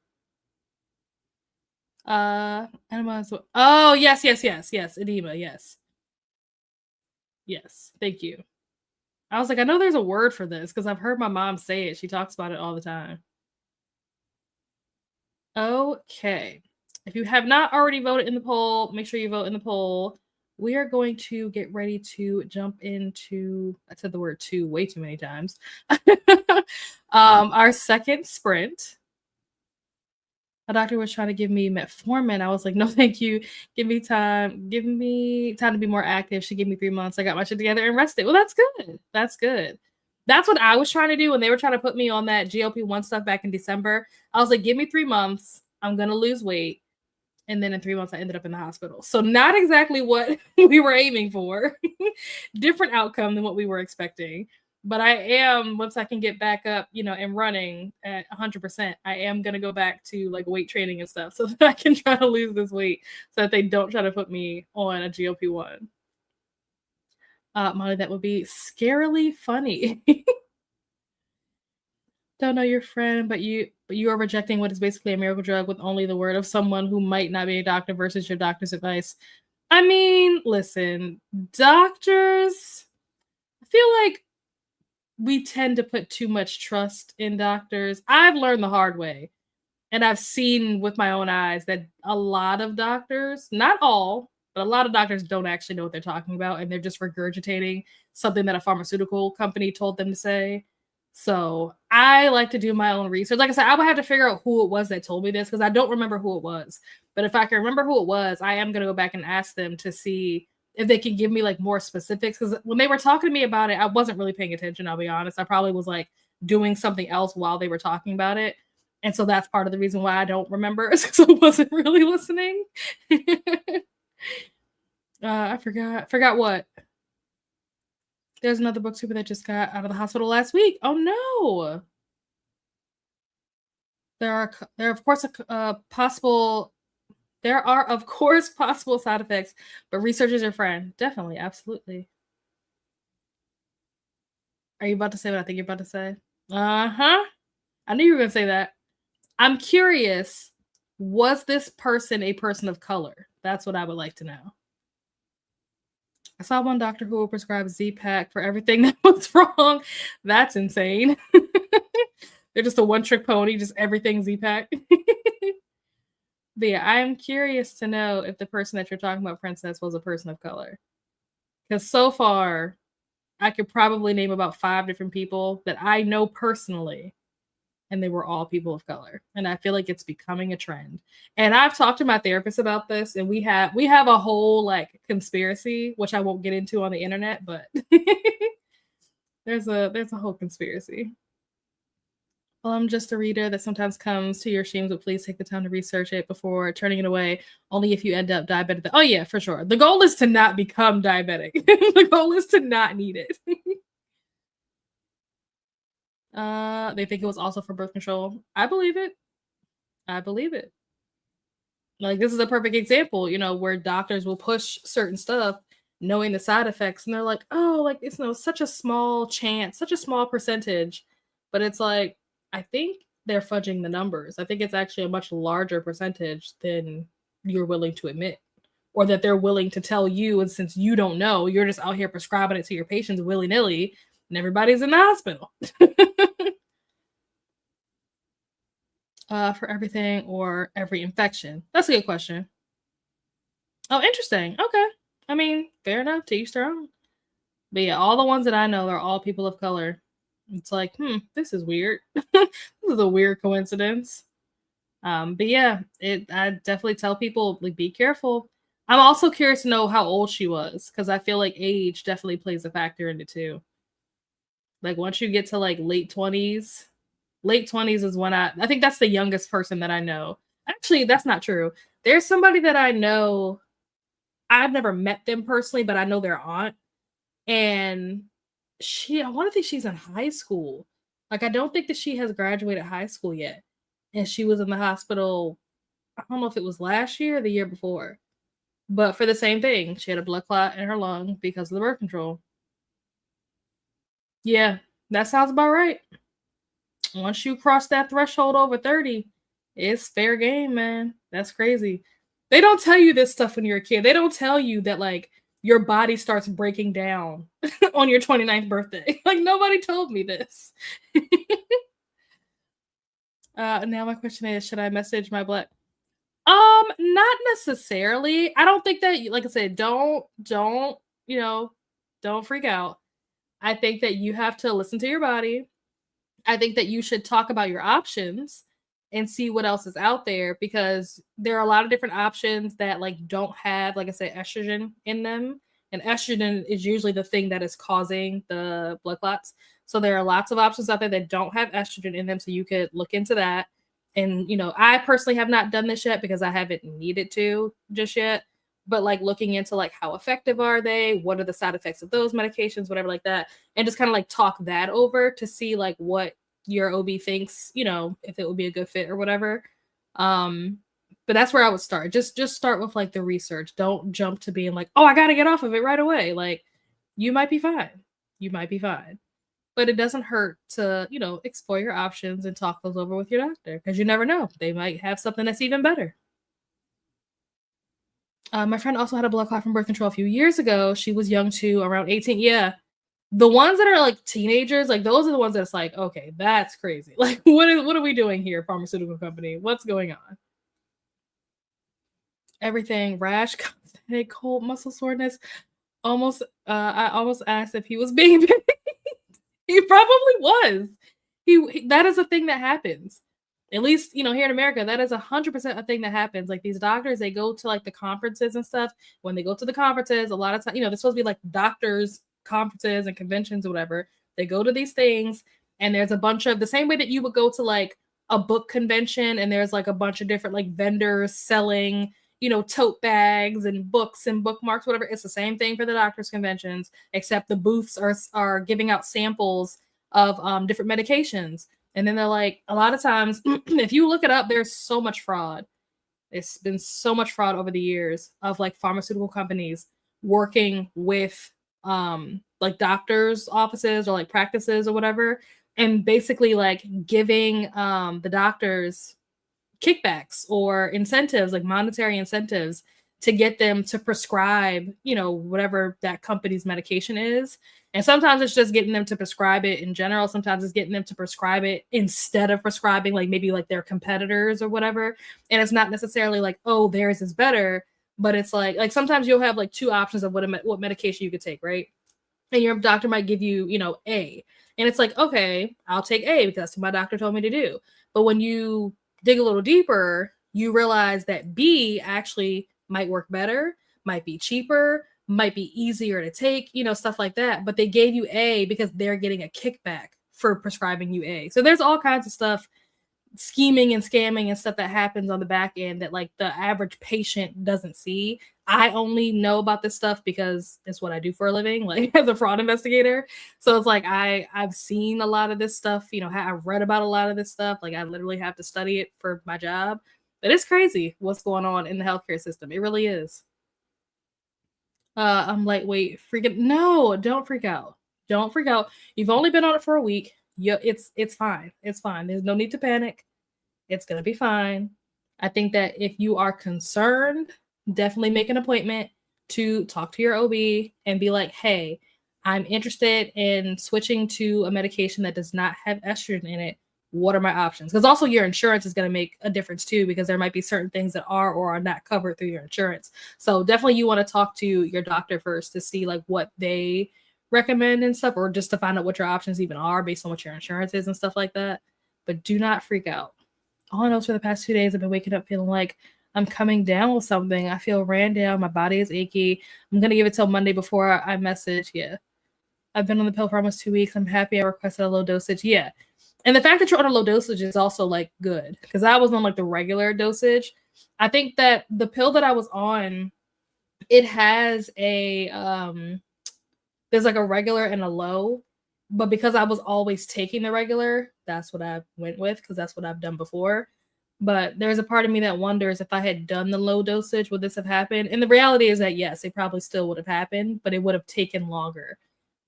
Enema. Oh, yes. Edema, yes. Yes, thank you. I was like, I know there's a word for this because I've heard my mom say it. She talks about it all the time. Okay. If you have not already voted in the poll, make sure you vote in the poll. We are going to get ready to jump into, I said the word "to" way too many times. Our second sprint. A doctor was trying to give me metformin. I was like, no, thank you. Give me time to be more active. She gave me 3 months. I got my shit together and rested. Well, that's good. That's what I was trying to do when they were trying to put me on that GLP-1 stuff back in December. I was like, give me 3 months. I'm going to lose weight. And then in 3 months, I ended up in the hospital. So not exactly what we were aiming for. Different outcome than what we were expecting. But I am, once I can get back up, and running at 100%, I am going to go back to like weight training and stuff so that I can try to lose this weight so that they don't try to put me on a GLP-1. Molly, that would be scarily funny. Don't know your friend, but you are rejecting what is basically a miracle drug with only the word of someone who might not be a doctor versus your doctor's advice. I mean, listen, doctors, I feel like we tend to put too much trust in doctors. I've learned the hard way, and I've seen with my own eyes that a lot of doctors, not all, but a lot of doctors don't actually know what they're talking about, and they're just regurgitating something that a pharmaceutical company told them to say. So I like to do my own research. Like I said, I would have to figure out who it was that told me this because I don't remember who it was. But if I can remember who it was, I am going to go back and ask them to see if they can give me like more specifics. Because when they were talking to me about it, I wasn't really paying attention, I'll be honest. I probably was like doing something else while they were talking about it. And so that's part of the reason why I don't remember, is because I wasn't really listening. I forgot what. There's another booktuber that just got out of the hospital last week. Oh no. There are of course possible side effects, but research is your friend. Definitely, absolutely. Are you about to say what I think you're about to say? Uh-huh. I knew you were going to say that. I'm curious, was this person a person of color? That's what I would like to know. I saw one doctor who will prescribe Z-Pak for everything that was wrong. That's insane. They're just a one-trick pony, just everything Z-Pak. But yeah, I'm curious to know if the person that you're talking about, Princess, was a person of color. Because so far, I could probably name about 5 different people that I know personally, and they were all people of color. And I feel like it's becoming a trend. And I've talked to my therapist about this, and we have a whole like conspiracy, which I won't get into on the internet, but there's a whole conspiracy. Well, I'm just a reader that sometimes comes to your streams, but please take the time to research it before turning it away. Only if you end up diabetic. Oh yeah, for sure. The goal is to not become diabetic. The goal is to not need it. They think it was also for birth control. I believe it. Like, this is a perfect example, where doctors will push certain stuff knowing the side effects, and they're like, oh, like, it's such a small chance, such a small percentage. But it's like, I think they're fudging the numbers. I think it's actually a much larger percentage than you're willing to admit, or that they're willing to tell you. And since you don't know, you're just out here prescribing it to your patients willy-nilly, and everybody's in the hospital. For everything or every infection? That's a good question. Oh, interesting. Okay. I mean, fair enough. To each their own. But yeah, all the ones that I know are all people of color. It's like, this is weird. This is a weird coincidence. But yeah, I definitely tell people, like, be careful. I'm also curious to know how old she was, because I feel like age definitely plays a factor in it too. Like once you get to like late 20s is when I think that's the youngest person that I know. Actually, that's not true. There's somebody that I know. I've never met them personally, but I know their aunt, and I want to think she's in high school. Like I don't think that she has graduated high school yet, and she was in the hospital. I don't know if it was last year or the year before, but for the same thing, she had a blood clot in her lung because of the birth control. Yeah, that sounds about right. Once you cross that threshold over 30, it's fair game, man. That's crazy. They don't tell you this stuff when you're a kid. They don't tell you that like your body starts breaking down on your 29th birthday. Like nobody told me this. Now my question is, should I message my black? Not necessarily. I don't think that, like I said, you know, don't freak out. I think that you have to listen to your body. I think that you should talk about your options and see what else is out there, because there are a lot of different options that like don't have, like I said, estrogen in them. And estrogen is usually the thing that is causing the blood clots. So there are lots of options out there that don't have estrogen in them. So you could look into that. And I personally have not done this yet because I haven't needed to just yet. But like looking into like how effective are they? What are the side effects of those medications? Whatever like that, and just kind of like talk that over to see like what your OB thinks, if it would be a good fit or whatever. But that's where I would start. Just start with like the research. Don't jump to being like, oh, I gotta get off of it right away. Like you might be fine. You might be fine. But it doesn't hurt to, explore your options and talk those over with your doctor, because you never know. They might have something that's even better. My friend also had a blood clot from birth control a few years ago. She was young too, around 18. Yeah. The ones that are like teenagers, like those are the ones that's like, okay, that's crazy. Like, what are we doing here, pharmaceutical company? What's going on? Everything, rash, headache, cold, muscle soreness. I almost asked if he was being paid. He probably was. That is a thing that happens. At least, here in America, that is 100% a thing that happens. Like these doctors, they go to like the conferences and stuff. When they go to the conferences, a lot of time, they're supposed to be like doctors conferences and conventions or whatever. They go to these things, and there's a bunch of, the same way that you would go to like a book convention and there's like a bunch of different like vendors selling, tote bags and books and bookmarks, whatever. It's the same thing for the doctors conventions, except the booths are giving out samples of different medications. And then they're like, a lot of times, if you look it up, there's so much fraud. It's been so much fraud over the years of like pharmaceutical companies working with like doctors' offices or like practices or whatever, and basically like giving the doctors kickbacks or incentives, like monetary incentives, to get them to prescribe, whatever that company's medication is. And sometimes it's just getting them to prescribe it in general. Sometimes it's getting them to prescribe it instead of prescribing like maybe like their competitors or whatever. And it's not necessarily like, oh, theirs is better, but it's like sometimes you'll have like two options of what medication you could take, right? And your doctor might give you, A. And it's like, okay, I'll take A because that's what my doctor told me to do. But when you dig a little deeper, you realize that B actually might work better, might be cheaper, might be easier to take, stuff like that. But they gave you A because they're getting a kickback for prescribing you A. So there's all kinds of stuff, scheming and scamming and stuff that happens on the back end that like the average patient doesn't see. I only know about this stuff because it's what I do for a living, like as a fraud investigator. So it's like I've seen a lot of this stuff, I've read about a lot of this stuff. Like I literally have to study it for my job. But it's crazy what's going on in the healthcare system. It really is. I'm like, wait, no, don't freak out. Don't freak out. You've only been on it for a week. It's fine. It's fine. There's no need to panic. It's gonna be fine. I think that if you are concerned, definitely make an appointment to talk to your OB and be like, hey, I'm interested in switching to a medication that does not have estrogen in it. What are my options? Because also your insurance is going to make a difference too, because there might be certain things that are or are not covered through your insurance. So definitely you want to talk to your doctor first to see like what they recommend and stuff, or just to find out what your options even are based on what your insurance is and stuff like that. But do not freak out. All I know is for the past 2 days, I've been waking up feeling like I'm coming down with something. I feel ran down. My body is achy. I'm going to give it till Monday before I message. Yeah. I've been on the pill for almost 2 weeks. I'm happy I requested a low dosage. Yeah. And the fact that you're on a low dosage is also like good, because I was on like the regular dosage. I think that the pill that I was on, it has a there's like a regular and a low, but because I was always taking the regular, that's what I went with, because that's what I've done before. But there's a part of me that wonders if I had done the low dosage, would this have happened? And the reality is that yes, it probably still would have happened, but it would have taken longer.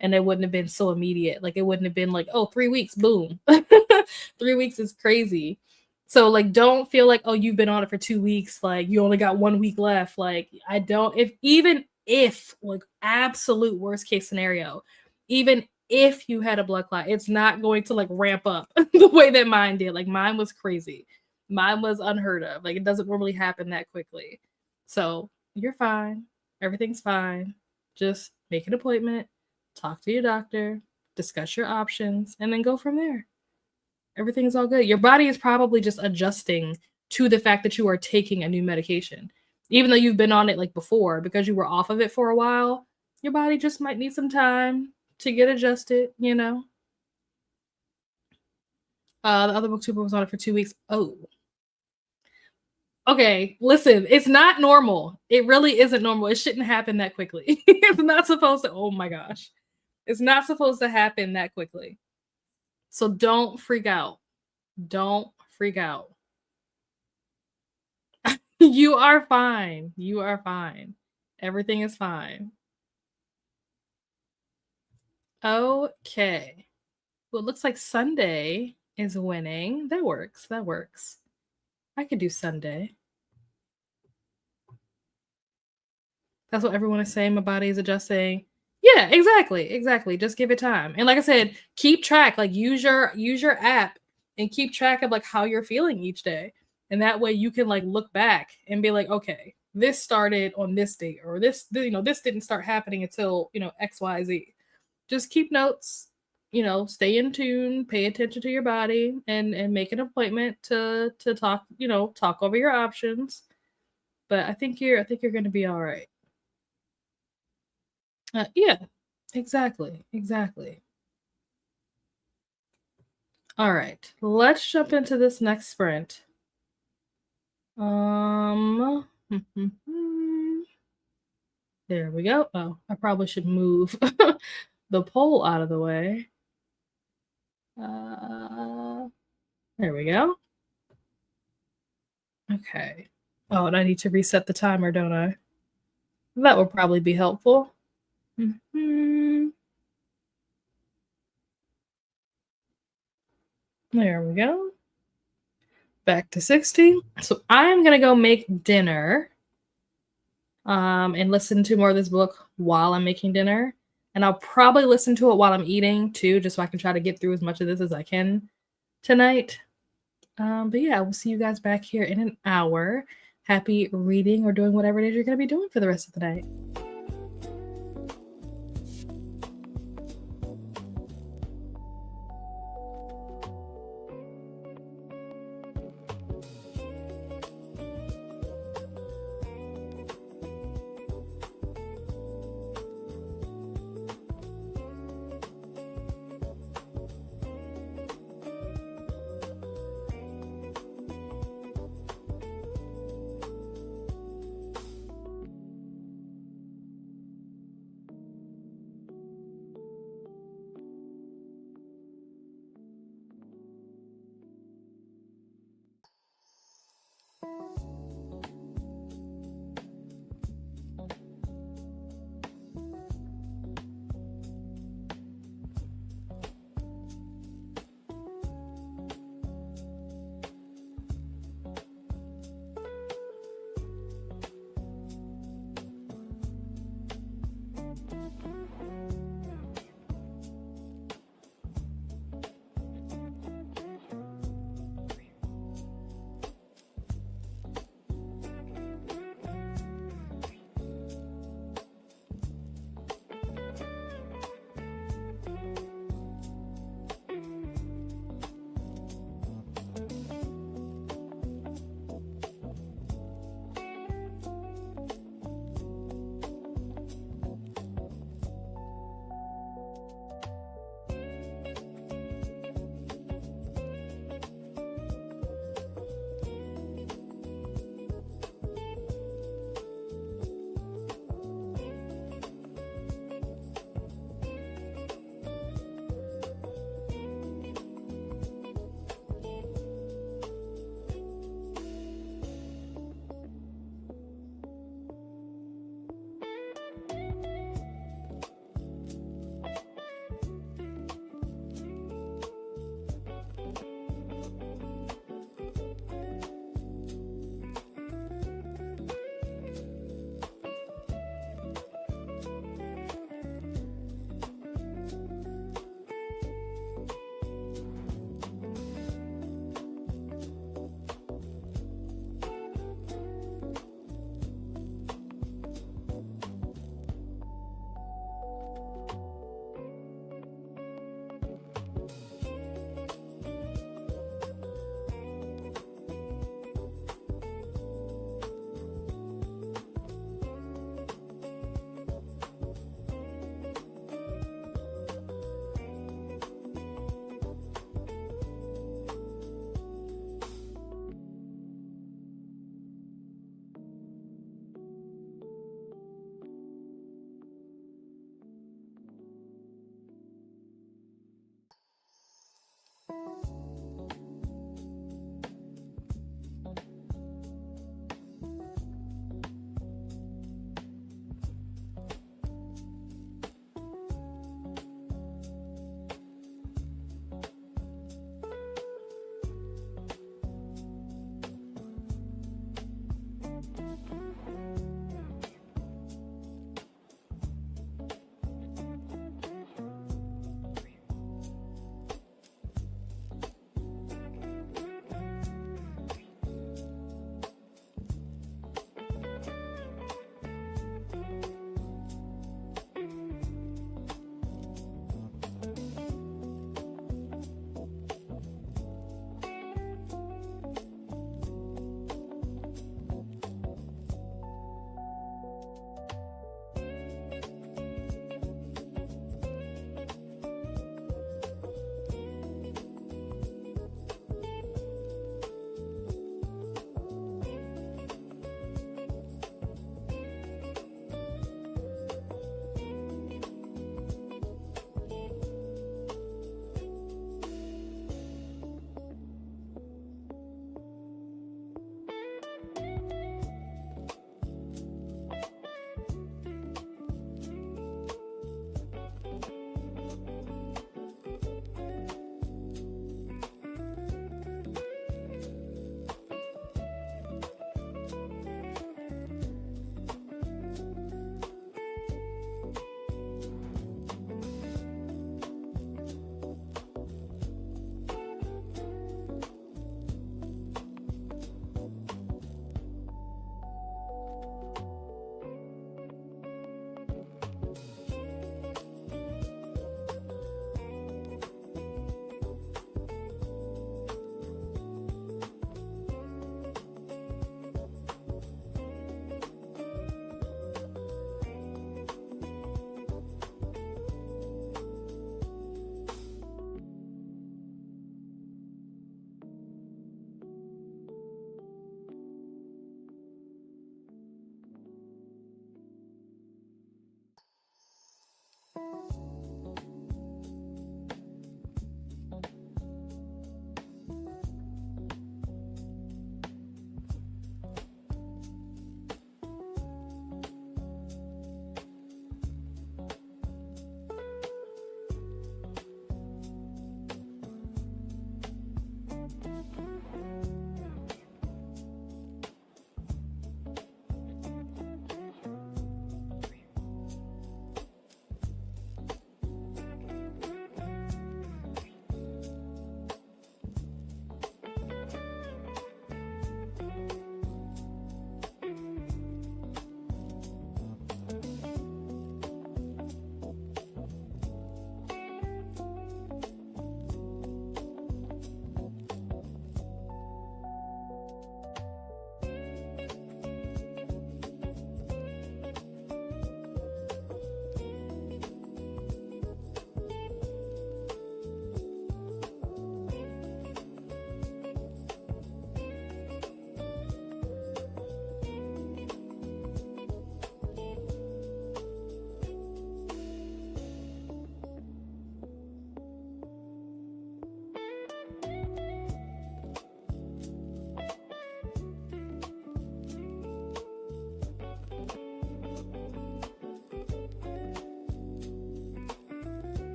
And it wouldn't have been so immediate. Like, it wouldn't have been like, oh, 3 weeks, boom. 3 weeks is crazy. So, like, don't feel like, oh, you've been on it for 2 weeks. Like, you only got 1 week left. Like, I don't, even if, like, absolute worst case scenario, even if you had a blood clot, it's not going to, like, ramp up the way that mine did. Like, mine was crazy. Mine was unheard of. Like, it doesn't normally happen that quickly. So, you're fine. Everything's fine. Just make an appointment. Talk to your doctor, discuss your options, and then go from there. Everything's all good. Your body is probably just adjusting to the fact that you are taking a new medication. Even though you've been on it like before, because you were off of it for a while, your body just might need some time to get adjusted, you know? The other booktuber was on it for 2 weeks. Oh. Okay, listen, it's not normal. It really isn't normal. It shouldn't happen that quickly. It's not supposed to, oh my gosh. It's not supposed to happen that quickly. So don't freak out. Don't freak out. You are fine. You are fine. Everything is fine. Okay. Well, it looks like Sunday is winning. That works. That works. I could do Sunday. That's what everyone is saying. My body is adjusting. Yeah, exactly. Just give it time. And like I said, keep track. Like, use your app and keep track of like how you're feeling each day. And that way you can like look back and be like, okay, this started on this date, or this didn't start happening until, XYZ. Just keep notes, stay in tune, pay attention to your body, and make an appointment to talk, talk over your options. But I think you're going to be all right. Yeah, exactly. All right, let's jump into this next sprint. There we go. Oh, I probably should move the poll out of the way. There we go. Okay. Oh, and I need to reset the timer, don't I? That would probably be helpful. There we go. Back to 60. So I'm going to go make dinner and listen to more of this book while I'm making dinner. And I'll probably listen to it while I'm eating too, just so I can try to get through as much of this as I can tonight. But yeah, we'll see you guys back here in an hour. Happy reading or doing whatever it is you're going to be doing for the rest of the night.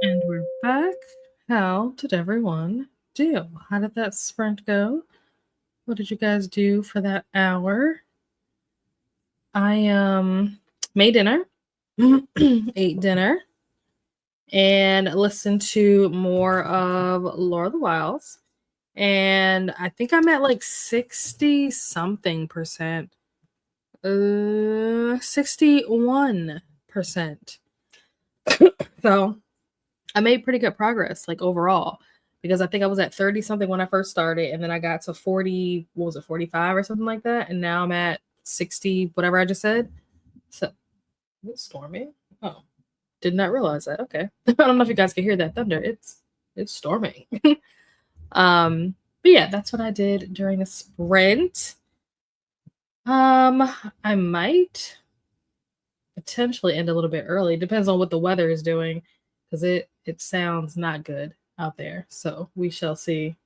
And we're back. How did everyone do? How did that sprint go? What did you guys do for that hour? I made dinner, ate dinner, and listened to more of Lord of the Wilds. And I think I'm at like 60 something percent. 61%. So I made pretty good progress, like overall, because I think I was at 30 something when I first started, and then I got to 40, what was it, 45 or something like that, and now I'm at 60, whatever I just said. So, is it storming? Oh, did not realize that. Okay, I don't know if you guys can hear that thunder. It's storming. But yeah, that's what I did during the sprint. I might potentially end a little bit early. Depends on what the weather is doing, because it sounds not good out there. So we shall see,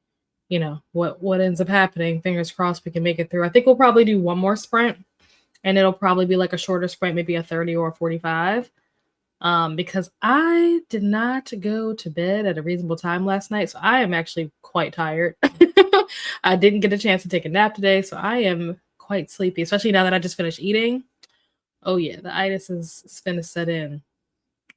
you know, what ends up happening. Fingers crossed we can make it through. I think we'll probably do one more sprint, and it'll probably be like a shorter sprint, maybe a 30 or a 45. Because I did not go to bed at a reasonable time last night, so I am actually quite tired. I didn't get a chance to take a nap today, so I am quite sleepy, especially now that I just finished eating. Oh yeah, the itis is finna set in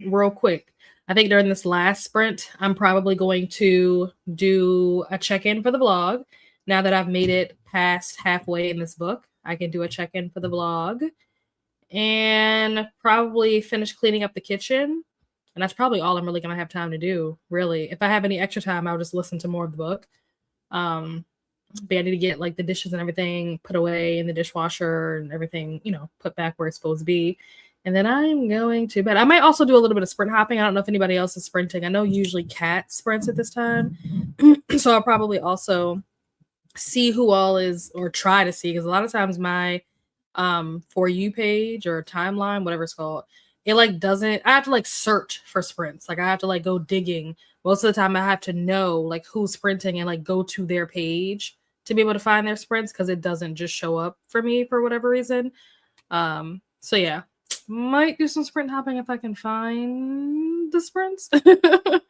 real quick. I think during this last sprint, I'm probably going to do a check-in for the blog. Now that I've made it past halfway in this book, I can do a check-in for the blog and probably finish cleaning up the kitchen. And that's probably all I'm really gonna have time to do, really. If I have any extra time, I'll just listen to more of the book. But I need to get like the dishes and everything put away in the dishwasher and everything, put back where it's supposed to be. And then I'm going to bed. I might also do a little bit of sprint hopping. I don't know if anybody else is sprinting. I know usually Kat sprints at this time. So I'll probably also see who all is, or try to see, because a lot of times my For You page or timeline, whatever it's called, it like doesn't, I have to like search for sprints. Like I have to like go digging. Most of the time I have to know like who's sprinting and like go to their page to be able to find their sprints, because it doesn't just show up for me for whatever reason. So yeah, might do some sprint hopping if I can find the sprints. But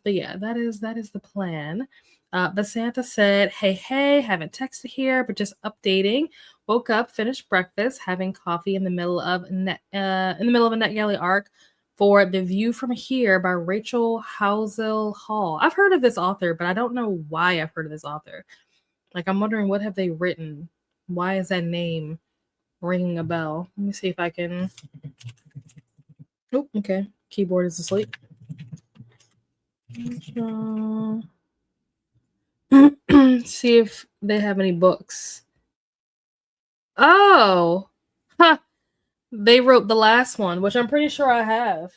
yeah, that is the plan. But Santa said, hey, haven't texted here, but just updating. Woke up, finished breakfast, having coffee in the middle of a NetGalley arc for The View from Here by Rachel Housel Hall. I've heard of this author, but I don't know why I've heard of this author. Like, I'm wondering, what have they written? Why is that name ringing a bell? Let me see if I can. Oh, okay. Keyboard is asleep. See if they have any books. Oh, huh. They wrote the last one, which I'm pretty sure I have.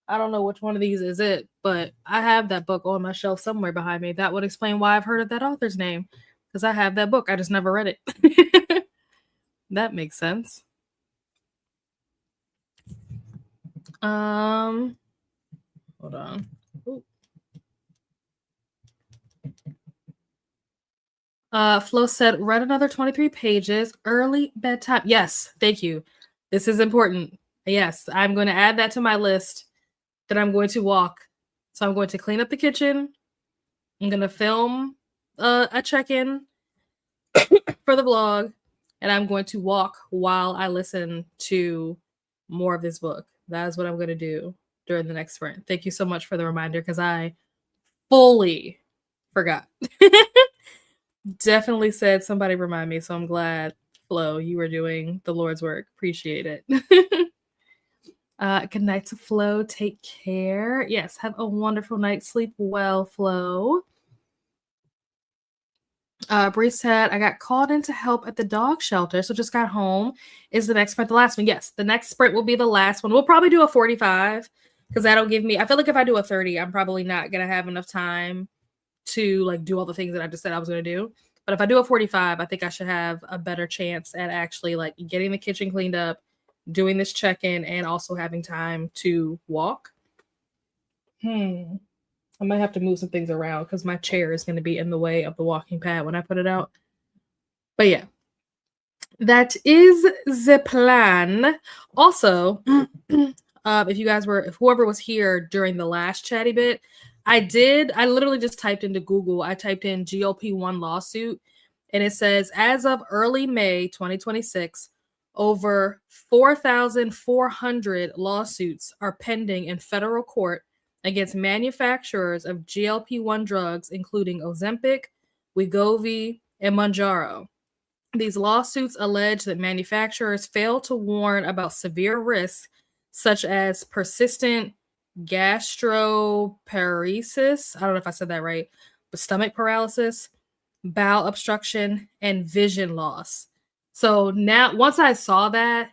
I don't know which one of these is it, but I have that book on my shelf somewhere behind me. That would explain why I've heard of that author's name, because I have that book. I just never read it. That makes sense. Hold on. Ooh. Flo said, read another 23 pages, early bedtime. Yes, thank you. This is important. Yes, I'm going to add that to my list that I'm going to walk. So I'm going to clean up the kitchen. I'm going to film a check-in for the vlog, and I'm going to walk while I listen to more of this book. That is what I'm going to do during the next sprint. Thank you so much for the reminder, because I fully forgot. Definitely said somebody remind me, so I'm glad, Flo, you were doing the Lord's work. Appreciate it. Good night to Flo. Take care. Yes, have a wonderful night. Sleep well, Flo. Bree said, I got called in to help at the dog shelter, so just got home. Is the next sprint the last one? Yes, the next sprint will be the last one. We'll probably do a 45, because that'll give me, I feel like if I do a 30, I'm probably not going to have enough time to like do all the things that I just said I was going to do. But if I do a 45, I think I should have a better chance at actually like getting the kitchen cleaned up, doing this check-in, and also having time to walk. I might have to move some things around, because my chair is going to be in the way of the walking pad when I put it out. But yeah, that is the plan. Also, if whoever was here during the last chatty bit, I literally just typed into Google, I typed in GLP-1 lawsuit, and it says, as of early May 2026, over 4,400 lawsuits are pending in federal court against manufacturers of GLP-1 drugs, including Ozempic, Wegovy, and Mounjaro. These lawsuits allege that manufacturers fail to warn about severe risks, such as persistent gastroparesis, I don't know if I said that right, but stomach paralysis, bowel obstruction, and vision loss. So now, once I saw that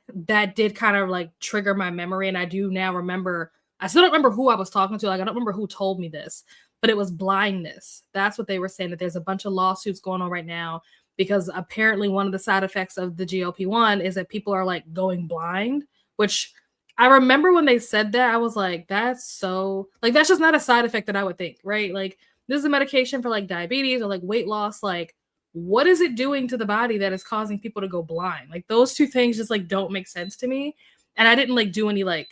did kind of like trigger my memory, and I do now remember. I still don't remember who I was talking to. Like, I don't remember who told me this, but it was blindness. That's what they were saying, that there's a bunch of lawsuits going on right now, because apparently one of the side effects of the GLP-1 is that people are like going blind, which I remember when they said that, I was like, that's so, like, that's just not a side effect that I would think, right? Like, this is a medication for like diabetes or like weight loss. Like, what is it doing to the body that is causing people to go blind? Like, those two things just like don't make sense to me. And I didn't like do any like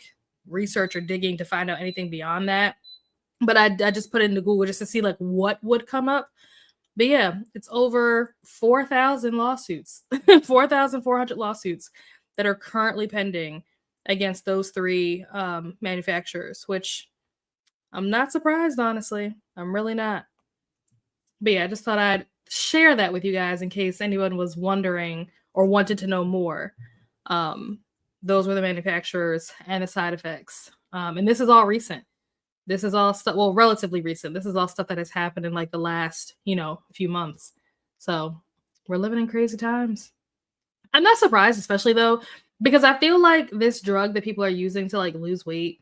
research or digging to find out anything beyond that. But I just put it into Google just to see like what would come up. But yeah, it's over 4,000 lawsuits, 4,400 lawsuits that are currently pending against those three manufacturers, which I'm not surprised, honestly. I'm really not. But yeah, I just thought I'd share that with you guys in case anyone was wondering or wanted to know more. Those were the manufacturers and the side effects. And this is all recent. This is all stuff, well, relatively recent. This is all stuff that has happened in like the last, few months. So we're living in crazy times. I'm not surprised, especially though, because I feel like this drug that people are using to like lose weight,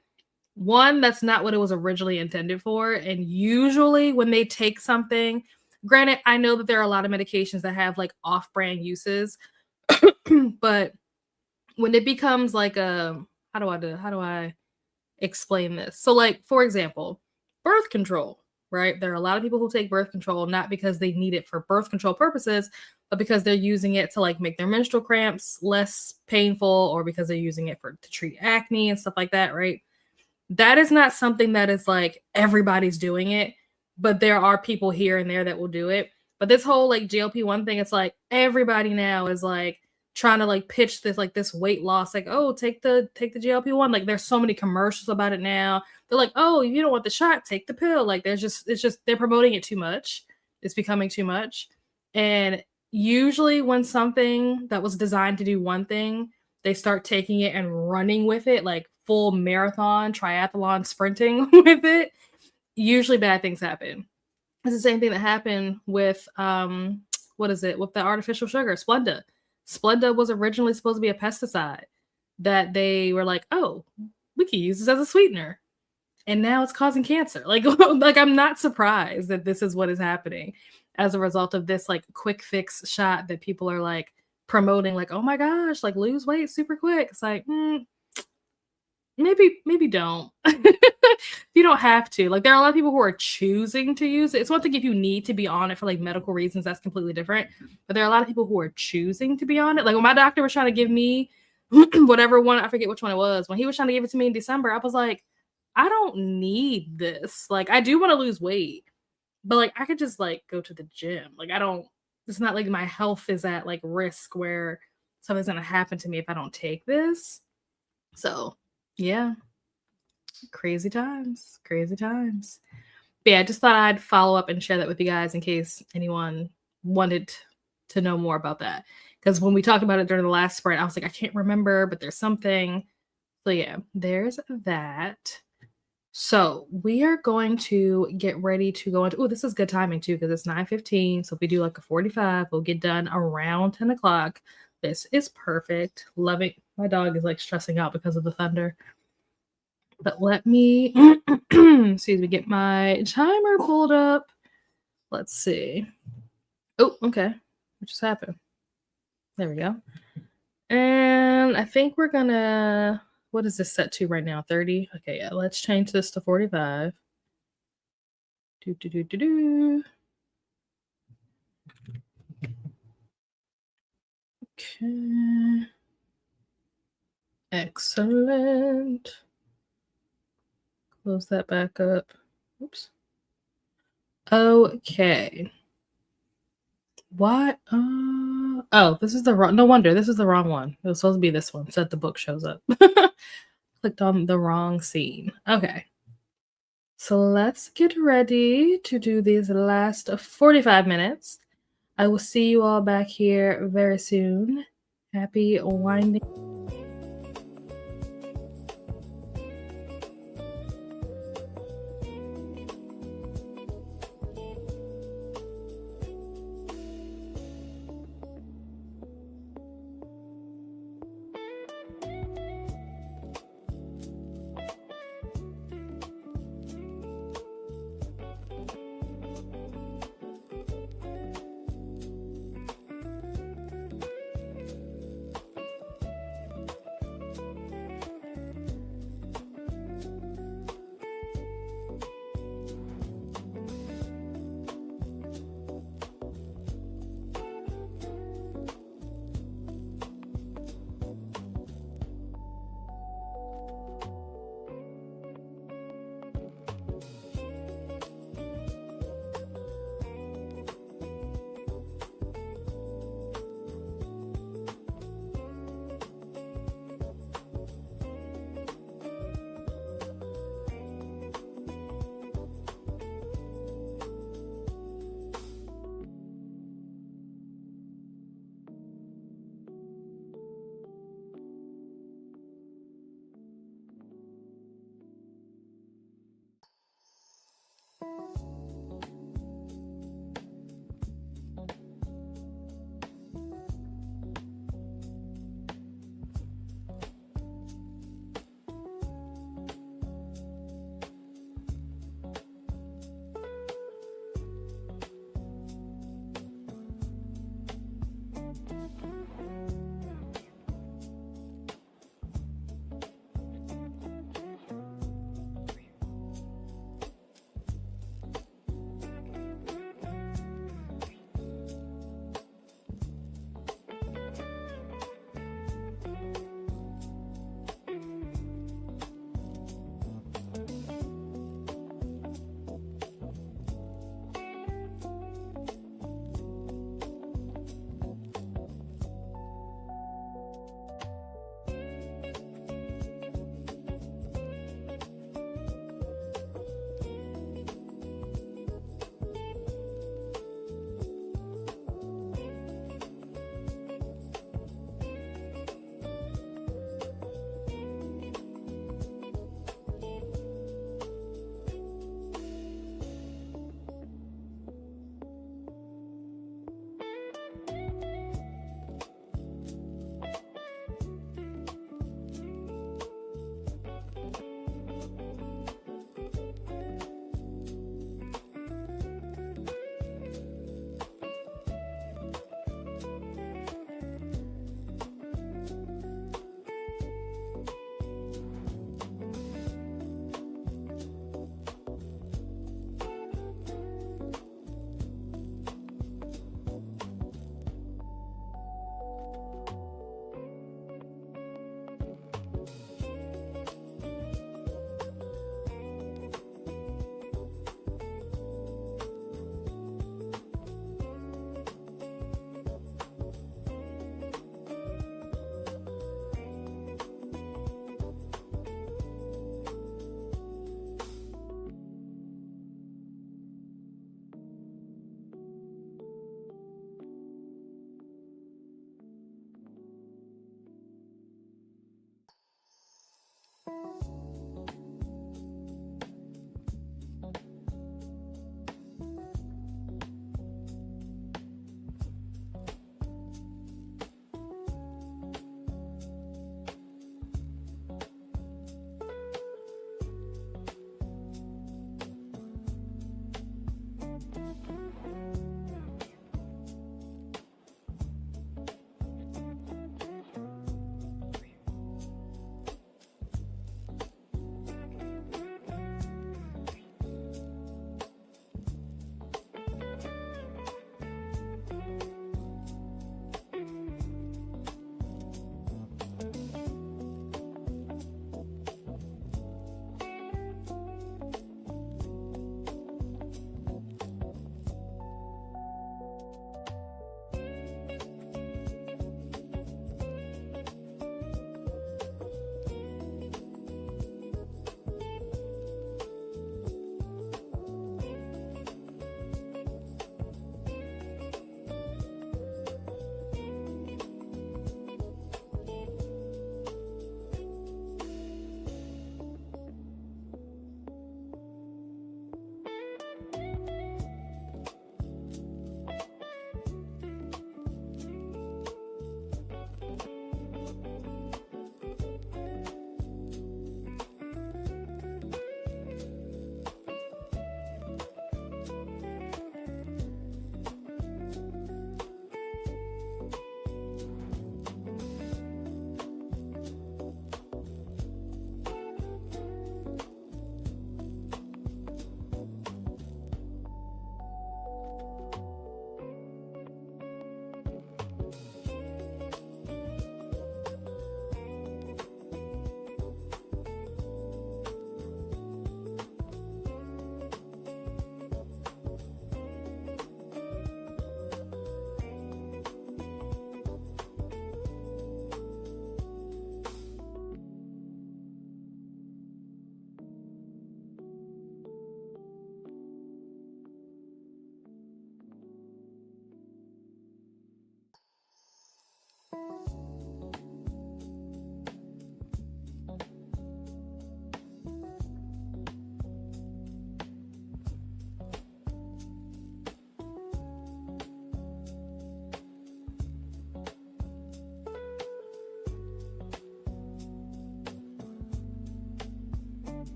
one, that's not what it was originally intended for. And usually when they take something, granted, I know that there are a lot of medications that have like off-brand uses, but when it becomes like how do I explain this? So like, for example, birth control, right? There are a lot of people who take birth control not because they need it for birth control purposes, but because they're using it to like make their menstrual cramps less painful, or because they're using it to treat acne and stuff like that, right? That is not something that is like everybody's doing it, but there are people here and there that will do it. But this whole like GLP-1 thing, it's like everybody now is like trying to like pitch this like this weight loss, like, oh, take the GLP-1. Like there's so many commercials about it now. They're like, oh, if you don't want the shot, take the pill. Like it's just they're promoting it too much. It's becoming too much. And usually when something that was designed to do one thing, they start taking it and running with it, like full marathon, triathlon, sprinting with it, usually bad things happen. It's the same thing that happened with with the artificial sugar, Splenda. Splenda was originally supposed to be a pesticide that they were like, oh, we can use this as a sweetener. And now it's causing cancer. Like, like I'm not surprised that this is what is happening as a result of this like quick fix shot that people are like promoting, like, oh my gosh, like lose weight super quick. It's like, maybe don't. You don't have to. Like there are a lot of people who are choosing to use it. It's one thing if you need to be on it for like medical reasons, that's completely different. But there are a lot of people who are choosing to be on it. Like when my doctor was trying to give me whatever one, I forget which one it was, when he was trying to give it to me in December, I was like, I don't need this. Like I do want to lose weight, but like I could just like go to the gym. Like it's not like my health is at like risk where something's gonna happen to me if I don't take this. So yeah. Crazy times. But yeah, I just thought I'd follow up and share that with you guys in case anyone wanted to know more about that. Because when we talked about it during the last sprint, I was like, I can't remember, but there's something. So yeah, there's that. So we are going to get ready to go into, this is good timing too, because it's 9:15. So if we do like a 45, we'll get done around 10 o'clock. This is perfect. Love it. My dog is like stressing out because of the thunder. But let me, excuse me, get my timer pulled up. Let's see. Oh, okay. What just happened? There we go. And I think we're gonna, what is this set to right now? 30? Okay, yeah, let's change this to 45. Okay. Excellent. Close that back up. Oops. Okay. What? Oh, this is the wrong. No wonder this is the wrong one. It was supposed to be this one, so that the book shows up. Clicked on the wrong scene. Okay. So let's get ready to do these last 45 minutes. I will see you all back here very soon. Happy winding.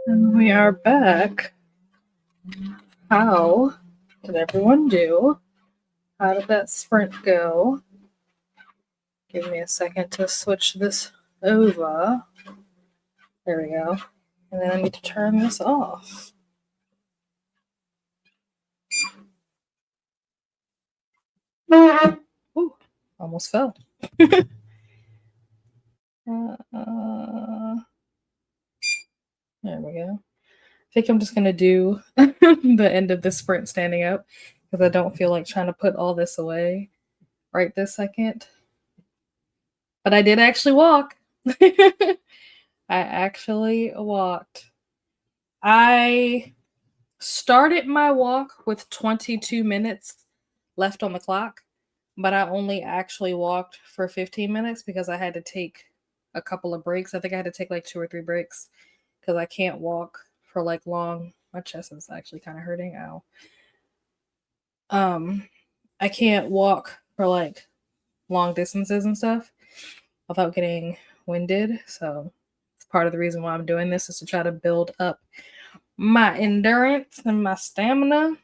And we are back. How did everyone do? How did that sprint go? Give me a second to switch this over. There we go. And then I need to turn this off. Ooh, almost fell. There we go. I think I'm just going to do the end of this sprint standing up because I don't feel like trying to put all this away right this second. But I did actually walk. I actually walked. I started my walk with 22 minutes left on the clock, but I only actually walked for 15 minutes because I had to take a couple of breaks. I think I had to take like 2 or 3 breaks because I can't walk for like long. My chest is actually kind of hurting. Ow. I can't walk for like long distances and stuff without getting winded. So it's part of the reason why I'm doing this is to try to build up my endurance and my stamina.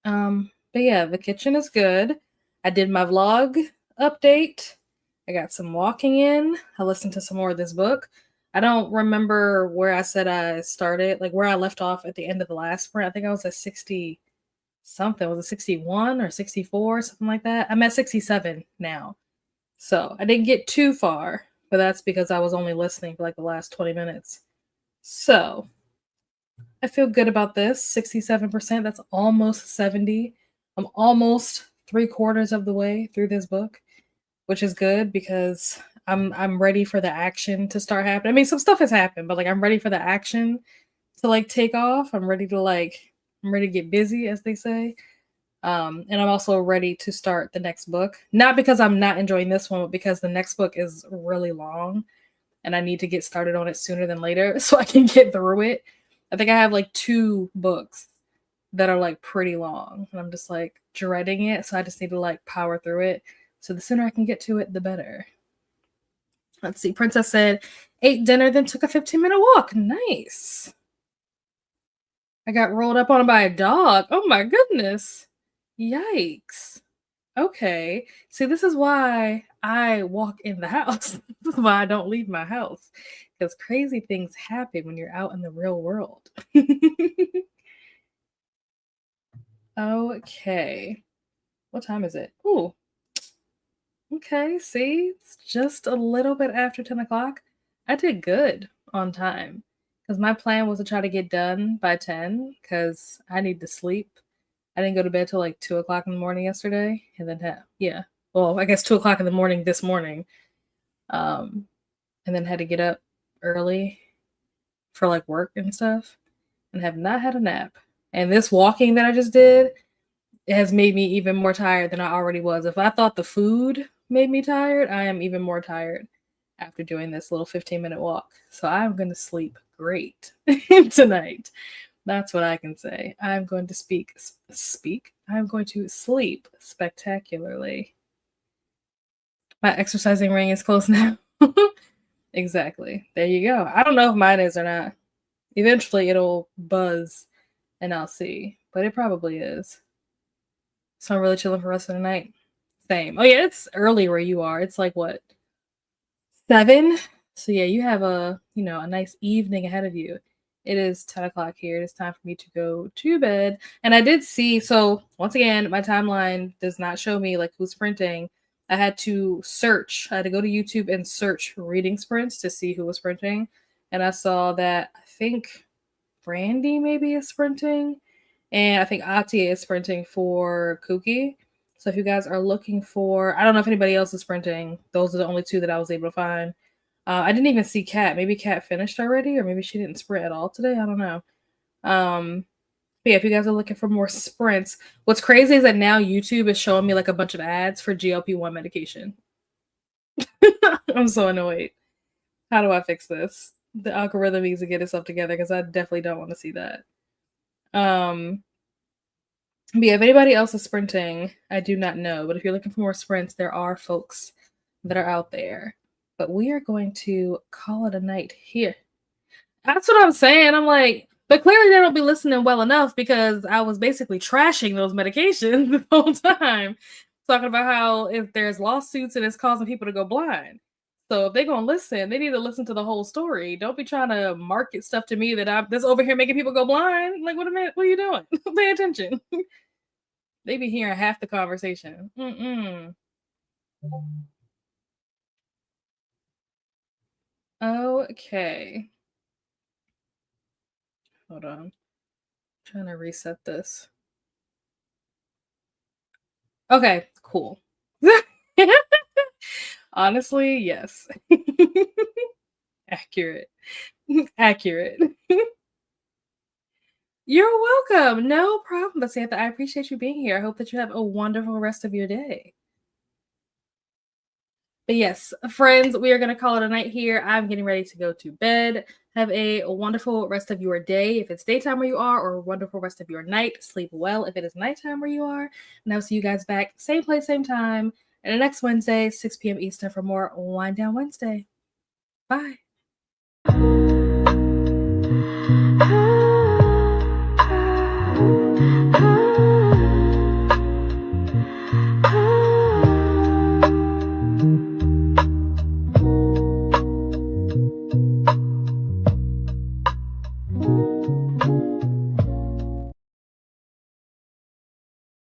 But yeah, the kitchen is good. I did my vlog update. I got some walking in. I listened to some more of this book. I don't remember where I said I started, like where I left off at the end of the last sprint. I think I was at 60 something. Was it 61 or 64, something like that? I'm at 67 now. So I didn't get too far, but that's because I was only listening for like the last 20 minutes. So I feel good about this. 67%. That's almost 70. I'm almost 3/4 of the way through this book, which is good because I'm ready for the action to start happening. I mean, some stuff has happened, but like I'm ready for the action to like take off. I'm ready to get busy, as they say. And I'm also ready to start the next book. Not because I'm not enjoying this one, but because the next book is really long and I need to get started on it sooner than later so I can get through it. I think I have like 2 books that are like pretty long and I'm just like dreading it. So I just need to like power through it. So the sooner I can get to it, the better. Let's see. Princess said, ate dinner, then took a 15-minute walk. Nice. I got rolled up on by a dog. Oh my goodness. Yikes. Okay. See, this is why I walk in the house. This is why I don't leave my house. Because crazy things happen when you're out in the real world. Okay. What time is it? Ooh. Okay, see? It's just a little bit after 10 o'clock. I did good on time. Because my plan was to try to get done by 10 because I need to sleep. I didn't go to bed till like 2 o'clock in the morning yesterday. And then, well, I guess 2 o'clock in the morning this morning. And then had to get up early for like work and stuff. And have not had a nap. And this walking that I just did, it has made me even more tired than I already was. If I thought the food made me tired, I am even more tired after doing this little 15-minute walk. So I'm going to sleep great tonight. That's what I can say. I'm going to speak. I'm going to sleep spectacularly. My exercising ring is close now. Exactly. There you go. I don't know if mine is or not. Eventually it'll buzz and I'll see. But it probably is. So I'm really chilling for the rest of the night. Same. Oh yeah, it's early where you are. It's like what? 7? So yeah, you have a nice evening ahead of you. It is 10 o'clock here. It is time for me to go to bed. And I did see, so once again, my timeline does not show me like who's sprinting. I had to search. I had to go to YouTube and search reading sprints to see who was sprinting. And I saw that I think Brandy maybe is sprinting. And I think Ati is sprinting for Kuki. So if you guys are looking for, I don't know if anybody else is sprinting. Those are the only 2 that I was able to find. I didn't even see Kat. Maybe Kat finished already, or maybe she didn't sprint at all today. I don't know. But yeah, if you guys are looking for more sprints, what's crazy is that now YouTube is showing me like a bunch of ads for GLP-1 medication. I'm so annoyed. How do I fix this? The algorithm needs to get itself together because I definitely don't want to see that. But yeah, if anybody else is sprinting, I do not know. But if you're looking for more sprints, there are folks that are out there. But we are going to call it a night here. That's what I'm saying. I'm like, but clearly they don't be listening well enough because I was basically trashing those medications the whole time, talking about how if there's lawsuits and it's causing people to go blind. So if they're gonna listen, they need to listen to the whole story. Don't be trying to market stuff to me that I'm this over here making people go blind. Like, what a minute, what are you doing? Pay attention. They be hearing half the conversation. Okay. Hold on. Trying to reset this. Okay, cool. Honestly, yes. Accurate. Accurate. You're welcome. No problem, but Samantha, I appreciate you being here. I hope that you have a wonderful rest of your day. But yes, friends, we are going to call it a night here. I'm getting ready to go to bed. Have a wonderful rest of your day if it's daytime where you are, or a wonderful rest of your night. Sleep well if it is nighttime where you are. And I'll see you guys back, same place, same time, and next Wednesday, 6 p.m. Eastern for more Wind Down Wednesday. Bye.